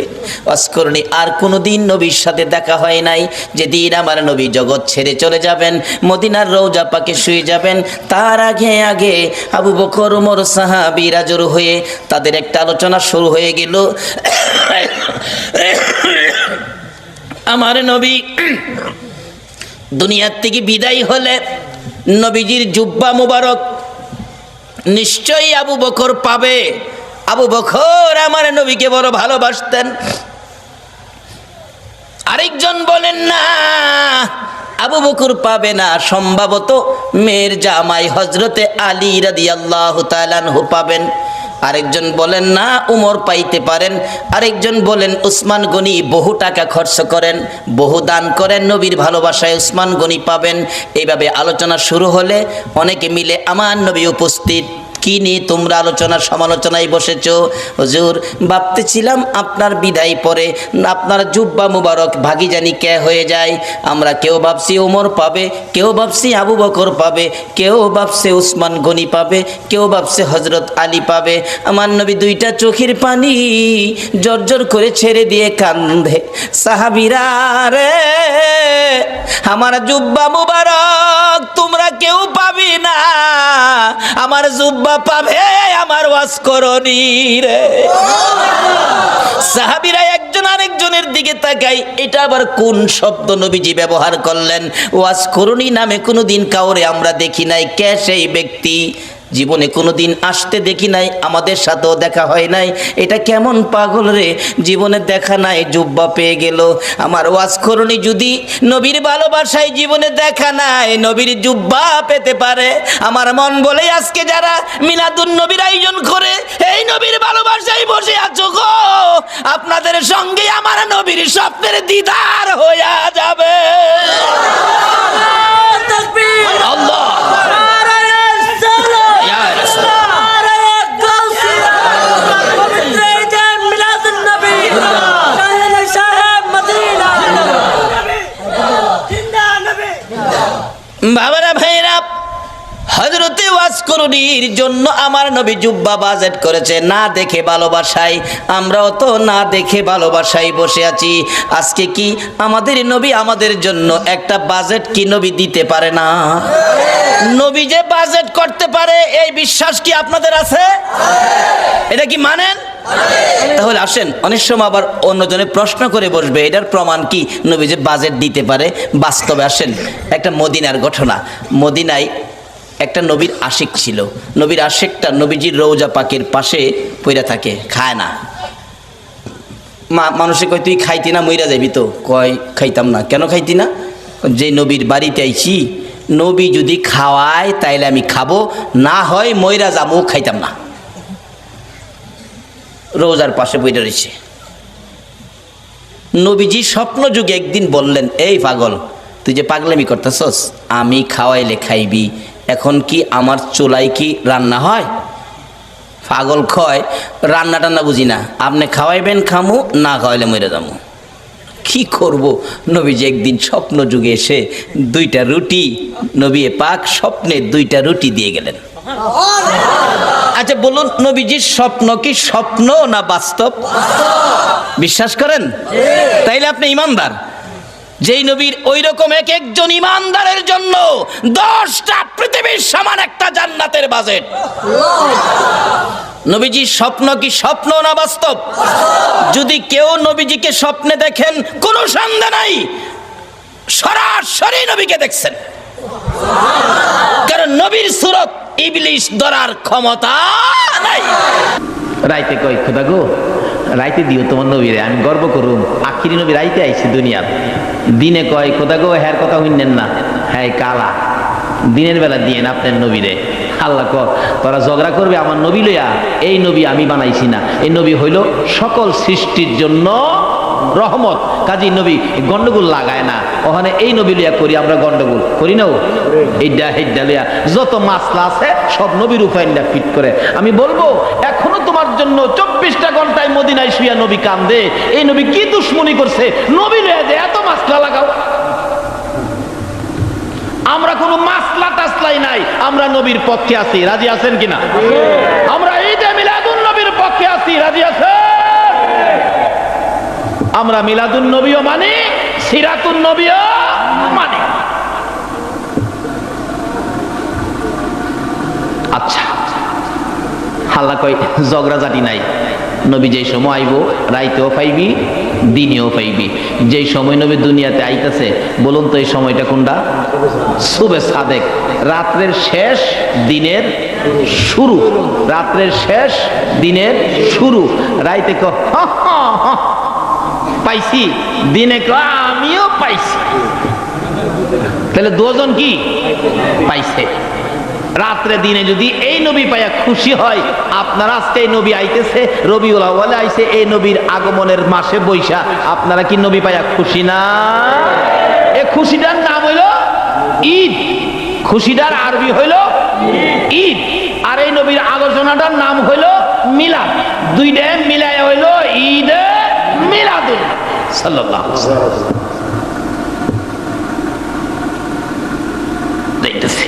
ওয়াসকরণী আর কোনোদিন নবীর সাথে দেখা হয় নাই। যেদিন আমার নবী জগৎ ছেড়ে চলে যাবেন, মদিনার রওজা পাকে শুয়ে যাবেন, তার আগে আগে আবু বকর, ওমর সাহাবীরা জড়ো হয়ে তাদের একটা আলোচনা শুরু হয়ে গেল। আমার নবী দুনিয়ার থেকে বিদায় হলে নবীজির জুব্বা মুবারক নিশ্চয়ই আবু বকর পাবে। আবু বকর আমার নবীকে বড় ভালোবাসতেন। আরেকজন বলেন না, আবু বকর পাবে না, সম্ভবত মেয়ের জামাই হযরতে আলী রাদিয়াল্লাহু তাআলা আনহু পাবেন। আরেকজন বলেন না, উমর পাইতে পারেন। আরেকজন বলেন উসমান গনি বহু টাকা খরচ করেন, বহু দান করেন, নবীর ভালোবাসায় উসমান গনি পাবেন। এইভাবে আলোচনা শুরু হলে অনেকে মিলে আমার নবী উপস্থিত। কি নিয়ে তোমরা আলোচনা সমালোচনায় বসেছো? হুজুর ভাবতেছিলাম আপনার বিদায় পরে আপনার জুব্বা মুবারক ভাগি জানি কে হয়ে যায়। আমরা কেউ ভাবছি ওমর পাবে, কেউ ভাবছি আবু বকর পাবে, কেউ ভাবছে উসমান গনি পাবে, কেউ ভাবছে হযরত আলী পাবে। আমার নবী দুইটা চোখের পানি জর্জর করে ছেড়ে দিয়ে কান্দে, সাহাবীরা রে আমার জুব্বা মুবারক তোমরা কেউ পাবি না, আমার জুব্বা পাবে আমার ওয়াসকরণী রে। সাহাবীরা একজন আরেকজনের দিকে তাকাই, এটা আবার কোন শব্দ নবীজি ব্যবহার করলেন? ওয়াসকরণী নামে কোনোদিন কাউরে আমরা দেখি নাই। কে সেই ব্যক্তি? জীবনে কোনোদিন আসতে দেখি নাই, আমাদের সাথেও দেখা হয় নাই। এটা কেমন পাগল রে, জীবনে দেখা নাই, জুব্বা পেয়ে গেল। আমার ওয়াসকরণী যদি নবীর ভালোবাসায় জীবনে দেখা নাই, নবীর জুব্বা পেতে পারে। আমার মন বলে আজকে যারা মিলাদুন নবীর আয়োজন করে এই নবীর ভালোবাসায় বসে আছো গো, আপনাদের সঙ্গে আমার নবীর স্বপ্নের দিদার হইয়া যাবে। আল্লাহ বাবারা ভাইরা, হযরতে ওয়াসকরণী তরুণীর জন্য আমার নবী জুব্বা বাজেট করেছে, না দেখে ভালোবাসায়। আমরাও তো না দেখে ভালোবাসায় বসে আছি। আজকে কি আমাদের নবী আমাদের জন্য একটা বাজেট কি নবী দিতে পারে না? নবী যে বাজেট করতে পারে এই বিশ্বাস কি আপনাদের আছে? এটা কি মানেন? তাহলে আসেন, অনেক সময় আবার অন্যজনে প্রশ্ন করে বসবে এটার প্রমাণ কি নবী যে বাজেট দিতে পারে। বাস্তবে আসেন, একটা মদিনার ঘটনা। মদিনায় একটা নবীর আশিক ছিল। নবীর আশিকটা নবীজির রওজা পাকের পাশে পইরা থাকে, খায় না। মানুষে কয় তুই খাইতি না, মইরা যাবি তো? কয় খাইতাম না। কেন খাইতি না? যে নবীর বাড়িতে আইছি, নবী যদি খাওয়ায় তাইলে আমি খাবো, না হয় মইরা যাবো, খাইতাম না। রোজার পাশে বইটা রয়েছে। নবীজি স্বপ্ন যুগে একদিন বললেন, এই পাগল, তুই যে পাগলামি করতেছস, আমি খাওয়াইলে খাইবি, এখন কি আমার চুলায় কি রান্না হয়? পাগল কয়, রান্না টান্না বুঝি না, আপনি খাওয়াইবেন খামু, না খাওয়াইলে মরে যাবো। কি করব? নবীজি একদিন স্বপ্ন যুগে এসে 2টা রুটি, নবী পাক স্বপ্নে 2টা রুটি দিয়ে গেলেন। আচ্ছা বলুন, নবীজির স্বপ্ন কি স্বপ্ন না বাস্তব? বিশ্বাস করেন? তাইলে আপনি ইমানদার। যেই নবীর ওই রকম এক একজন ইমানদারের জন্য 10টা পৃথিবীর সমান একটা জান্নাতের বাজেট। নবীজির স্বপ্ন কি স্বপ্ন না বাস্তব? যদি কেউ নবীজিকে স্বপ্নে দেখেন, কোনো সন্দেহ নাই সরাসরি নবীকে দেখছেন। কারণ নবীর সুরত ইবলিশ ধরার ক্ষমতা নাই। রাইতে কই, খোদা গো রাইতে দিও তোমার নবীরে, আমি গর্ব করুম, আখিরি নবী রাইতে আইছি দুনিয়ার। দিনে কয়, খোদা গো হ্যার কথা হইনেন না, হ্যাঁ কালা, দিনের বেলা দিয়েন আপনার নবীরে। আল্লাহ কর তোরা ঝগড়া করবে আমার নবী লইয়া, এই নবী আমি বানাইছি না, এই নবী হইল সকল সৃষ্টির জন্য রহমত। কাজী নবী গন্ডগোল লাগায় না, ওখানে এই নবী লইয়া করি আমরা গন্ডগোল করি না। এইডা হেডা লইয়া যত মাসলা আছে সব নবীর উপায়টা ফিট করে। আমি বলবো এখনো তোমার জন্য 24টা ঘন্টায় মদিনায় শুইয়া নবী কান্দে। এই নবী কি দুশ্মনী করছে? নবী লইয়া যে এত মাসলা লাগাও। আমরা কোনো মাসলা টাসলাই নাই, আমরা নবীর পক্ষে আছি। রাজি আছেন কিনা? আমরা ঈদে মিলাদুন নবীর পক্ষে আছি। রাজি আছেন? আমরা মিলাদুন নবীও মানি, সিরাতুন নবীও মানি। আচ্ছা, আল্লাহ কই ঝগড়াঝাটি নাই। নবী যেই সময় আইব, রাইতেও পাইবি, দিনেও পাইবি। যেই সময় নবী দুনিয়াতে আইতাছে, বলুন তো এই সময়টা কোনটা? সুবে সাদেক, রাত্রের শেষ দিনের শুরু। রাত্রের শেষ দিনের শুরু। রাইতে ক পাইছি, দিনে ক আমিও পাইছি। তাহলে দুজন কি পাইছে? রাত্রে দিনে যদি এই নবী পাইয়া খুশি হয়, আপনারা আজকে এই নবী আইতেছে, রবিউল আউয়ালে আইছে, এই নবীর আগমনের মাসে বৈশা, আপনারা কি নবী পাইয়া খুশি না? এই খুশিটার নাম হইল ঈদ। খুশিটার আরবি হইল ঈদ। আর এই নবীর আলোচনাটার নাম হইল মিলাদ। দুইটা মিলায় হইল ঈদ মিলাদুন সাল্লাল্লাহু আলাইহি ওয়াসাল্লাম। দেখতেছি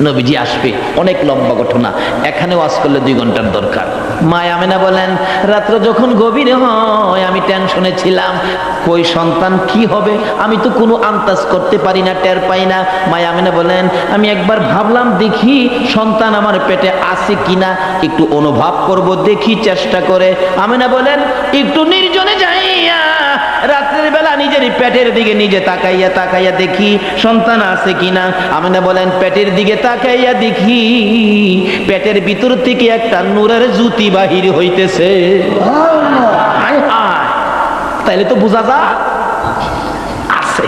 নবীজি আসবে, অনেক লম্বা ঘটনা, এখানে ওয়াজ করলে 2 ঘন্টার দরকার। মা আমেনা বলেন, রাত্র যখন গভীর হয় আমি টেনশনে ছিলাম, কই সন্তান কি হবে, আমি তো কোনো আন্দাজ করতে পারি না, টের পাই না। মা আমেনা বলেন, আমি একবার ভাবলাম দেখি সন্তান আমার পেটে আছে কিনা, একটু অনুভব করব, দেখি চেষ্টা করে। আমেনা বলেন, একটু নির্জনে যাইয়া রাত্রের বেলা নিজের পেটের দিকে নিজে তাকাইয়া তাকাইয়া দেখি সন্তান আছে কিনা। আমেনা বলেন, পেটের দিকে তাকাইয়া দেখি পেটের ভিতর থেকে একটা নূরের জ্যোতি বাহির হইতেছে। তাইলে তো বোঝা যা আছে।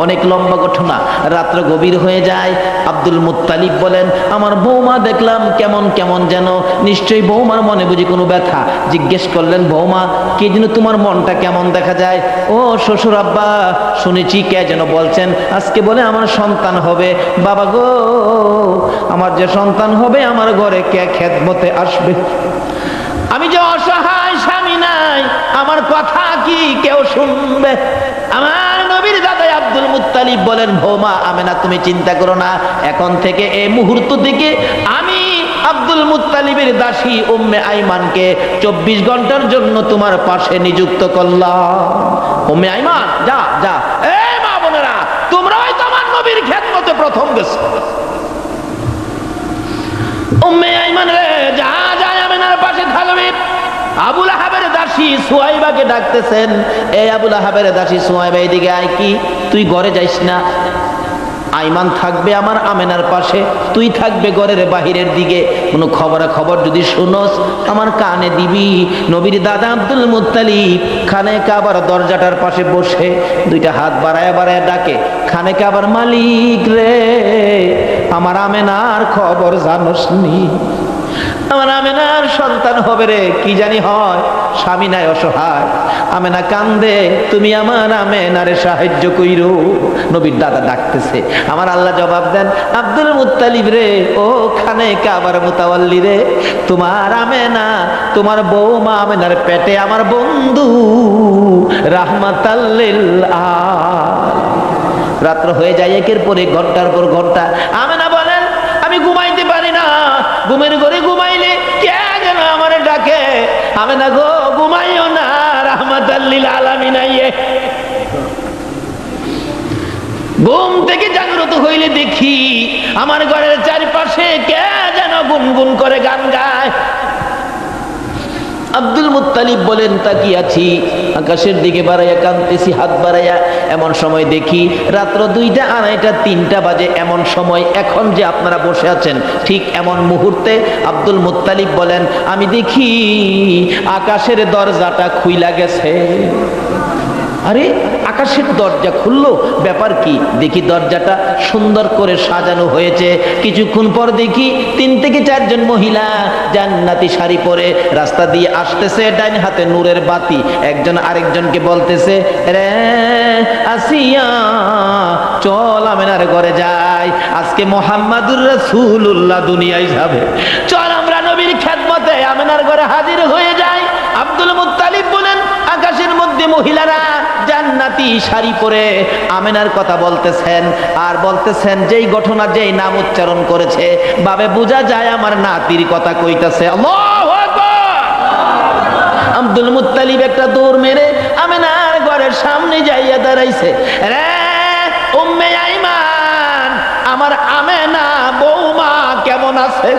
অনেক লম্বা ঘটনা। রাত্র গভীর হয়ে যায়। আব্দুল মুত্তালিব বলেন, আমার বৌমা দেখলাম কেমন কেমন যেন, নিশ্চয়ই বৌমার মনে বুঝি কোনো ব্যথা। জিজ্ঞেস করলেন, বৌমা কে যেন তোমার মনটা কেমন দেখা যায়? ও শ্বশুর আব্বা, শুনেছি কে যেন বলছেন আজকে বলে আমার সন্তান হবে। বাবা গো, আমার যে সন্তান হবে আমার ঘরে কে খেদমতে আসবে? আমি যে অসহায়, স্বামী নাই, আমার কথা কি কেউ শুনবে? আমার নবীর দাদা আব্দুল মুত্তালিব বলেন, বৌমা আমেনা তুমি চিন্তা করো না, এখন থেকে এই মুহূর্ত থেকে আমি আব্দুল মুত্তালিবের দাসী উম্মে আইমানকে 24 ঘন্টার জন্য তোমার পাশে নিযুক্ত করলাম। উম্মে আইমান যা যা। এই মা বোনেরা, তোমরা হয়তো আমার নবীর খেদমতে প্রথম গেছো। উম্মে আইমান রে যা যা আমেনার পাশে থাকবে। আবুল আহাবের দাসী সুয়াইবাকে ডাকতেছেন, এই আবুল আহাবের দাসী সুয়াইবা এদিকে আয়। কি তুই ঘরে যাইস না, আইমান থাকবে আমার আমেনার পাশে, তুই থাকবে ঘরের বাহিরের দিকে। কোনো খবর যদি শুনোস আমার কানে দিবি। নবীর দাদা আব্দুল মুত্তালিব খানে কাবার দরজাটার পাশে বসে দুইটা হাত বাড়ায় বাড়ায় ডাকে, খানে কাবার মালিক রে, আমার আমেনার খবর জানোস নি? আমার আমেনার সন্তান হবে রে, কি জানি হয়, স্বামী নাই, অসহায়, আমেনা কান্দে, তুমি আমার আমেনারে সাহায্য কইরো। নবীর দাদা ডাকতেছে, আমার আল্লাহ জবাব দেন, আব্দুল মুত্তালিব রে, ও খানে কাবার মুতাওয়াল্লি রে, তোমার আমেনা, তোমার বৌমা আমেনার পেটে আমার বন্ধু রাহমাতাল লিল আলামিন। রাত্র হয়ে যায়, একের পর এক, ঘন্টার পর ঘন্টা। আমেনা বলেন, আমি ঘুমাইতে পারি না, ঘুমের ঘরে ঘুমাইলে কে যেন আমারে ডাকে, আমেনা গো ঘুমাইও না, রাহমাতাল লিল আলামিন আইয়ে। ঘুম থেকে জাগ্রত হইলে দেখি আমার ঘরের চারিপাশে কে যেন গুনগুন করে গান গায়। আব্দুল মুত্তালিব বলেন, তাকিয়াছি, আকাশের দিকে বাড়াইয়া কাঁদতেছি হাত বাড়াইয়া। এমন সময় দেখি রাত্র 2টা, 2:30, 3টা বাজে। এমন সময় এখন যে আপনারা বসে আছেন ঠিক এমন মুহূর্তে আব্দুল মুত্তালিব বলেন, আমি দেখি আকাশের দরজাটা খুইলা গেছে। আরে আকাশের দরজা খুললো, ব্যাপার কি? দেখি দরজাটা সুন্দর করে সাজানো হয়েছে। কিছুক্ষণ পর দেখি 3 থেকে 4 জন মহিলা জান্নাতি শাড়ি পরে রাস্তা দিয়ে আসতেছে, ডাইন হাতে নূরের বাতি। একজন আরেকজনকে বলতেছে, রে আসিয়া চল আমেনার ঘরে যাই, আজকে মুহাম্মাদুর রাসূলুল্লাহ দুনিয়ায় যাবে, চল আমরা নবীর খেদমতে আমেনার ঘরে হাজির হয়ে যাই। আব্দুল মুত্তালিব বলেন, আকাশের মধ্যে মহিলারা জান্নাতি শাড়ি পরে আমেনার কথা বলতেছেন, আর বলতেছেন যেই ঘটনা, যেই নাম উচ্চারণ করেছে ভাবে বোঝা যায় আমার নাতির কথা কইতাছে। আল্লাহু আকবার। আব্দুল মুত্তালিব একটা দৌড় মেরে আমেনার ঘরের সামনে যাইয়া দাঁড়াইছে। রে উম্মে আইমান, আমার আমেনা বৌমা কেমন আছে?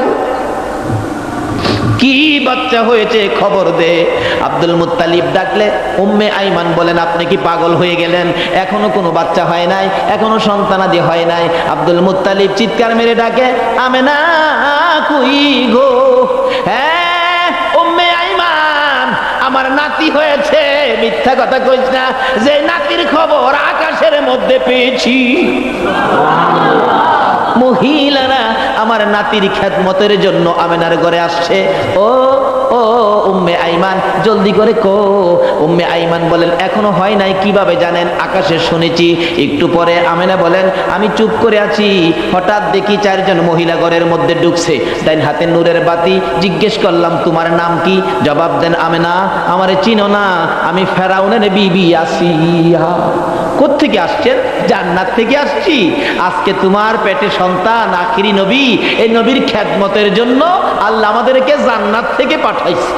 কি বাচ্চা হয়েছে খবর দে। আব্দুল মুত্তালিব ডাকলে উম্মে আইমান বলেন, আপনি কি পাগল হয়ে গেলেন? এখনো কোনো বাচ্চা হয় নাই, এখনো সন্তানাদি হয় নাই। আব্দুল মুত্তালিব চিৎকার মেরে ডাকে, আমেনা কই গো? হ্যাঁ উম্মে আইমান, আমার নাতি হয়েছে, মিথ্যা কথা কইস না, যে নাতির খবর আকাশের মধ্যে পেয়েছি। মহিলারা আমার নাতির খেদমতের জন্য আমেনার ঘরে আসছে। ও ও উম্মে আইমান, জলদি করে কো। উম্মে আইমান বলেন, এখনো হয় নাই। কিভাবে জানেন? আকাশে শুনেছি। একটু পরে আমেনা বলেন, আমি চুপ করে আছি, হঠাৎ দেখি 4 জন মহিলা ঘরের মধ্যে ঢুকছে, ডাইন হাতে নূরের বাতি। জিজ্ঞেস করলাম, তোমার নাম কি? জবাব দেন, আমেনা, আমারে চিনো না, আমি ফেরাউনের বিবি আসিয়া। কোত্থেকে আসছেন? জান্নাত থেকে আসছি। আজকে তোমার পেটে সন্তান, আখিরি নবী, এই নবীর খেদমতের জন্য আল্লাহ আমাদেরকে জান্নাত থেকে পাঠাইছে।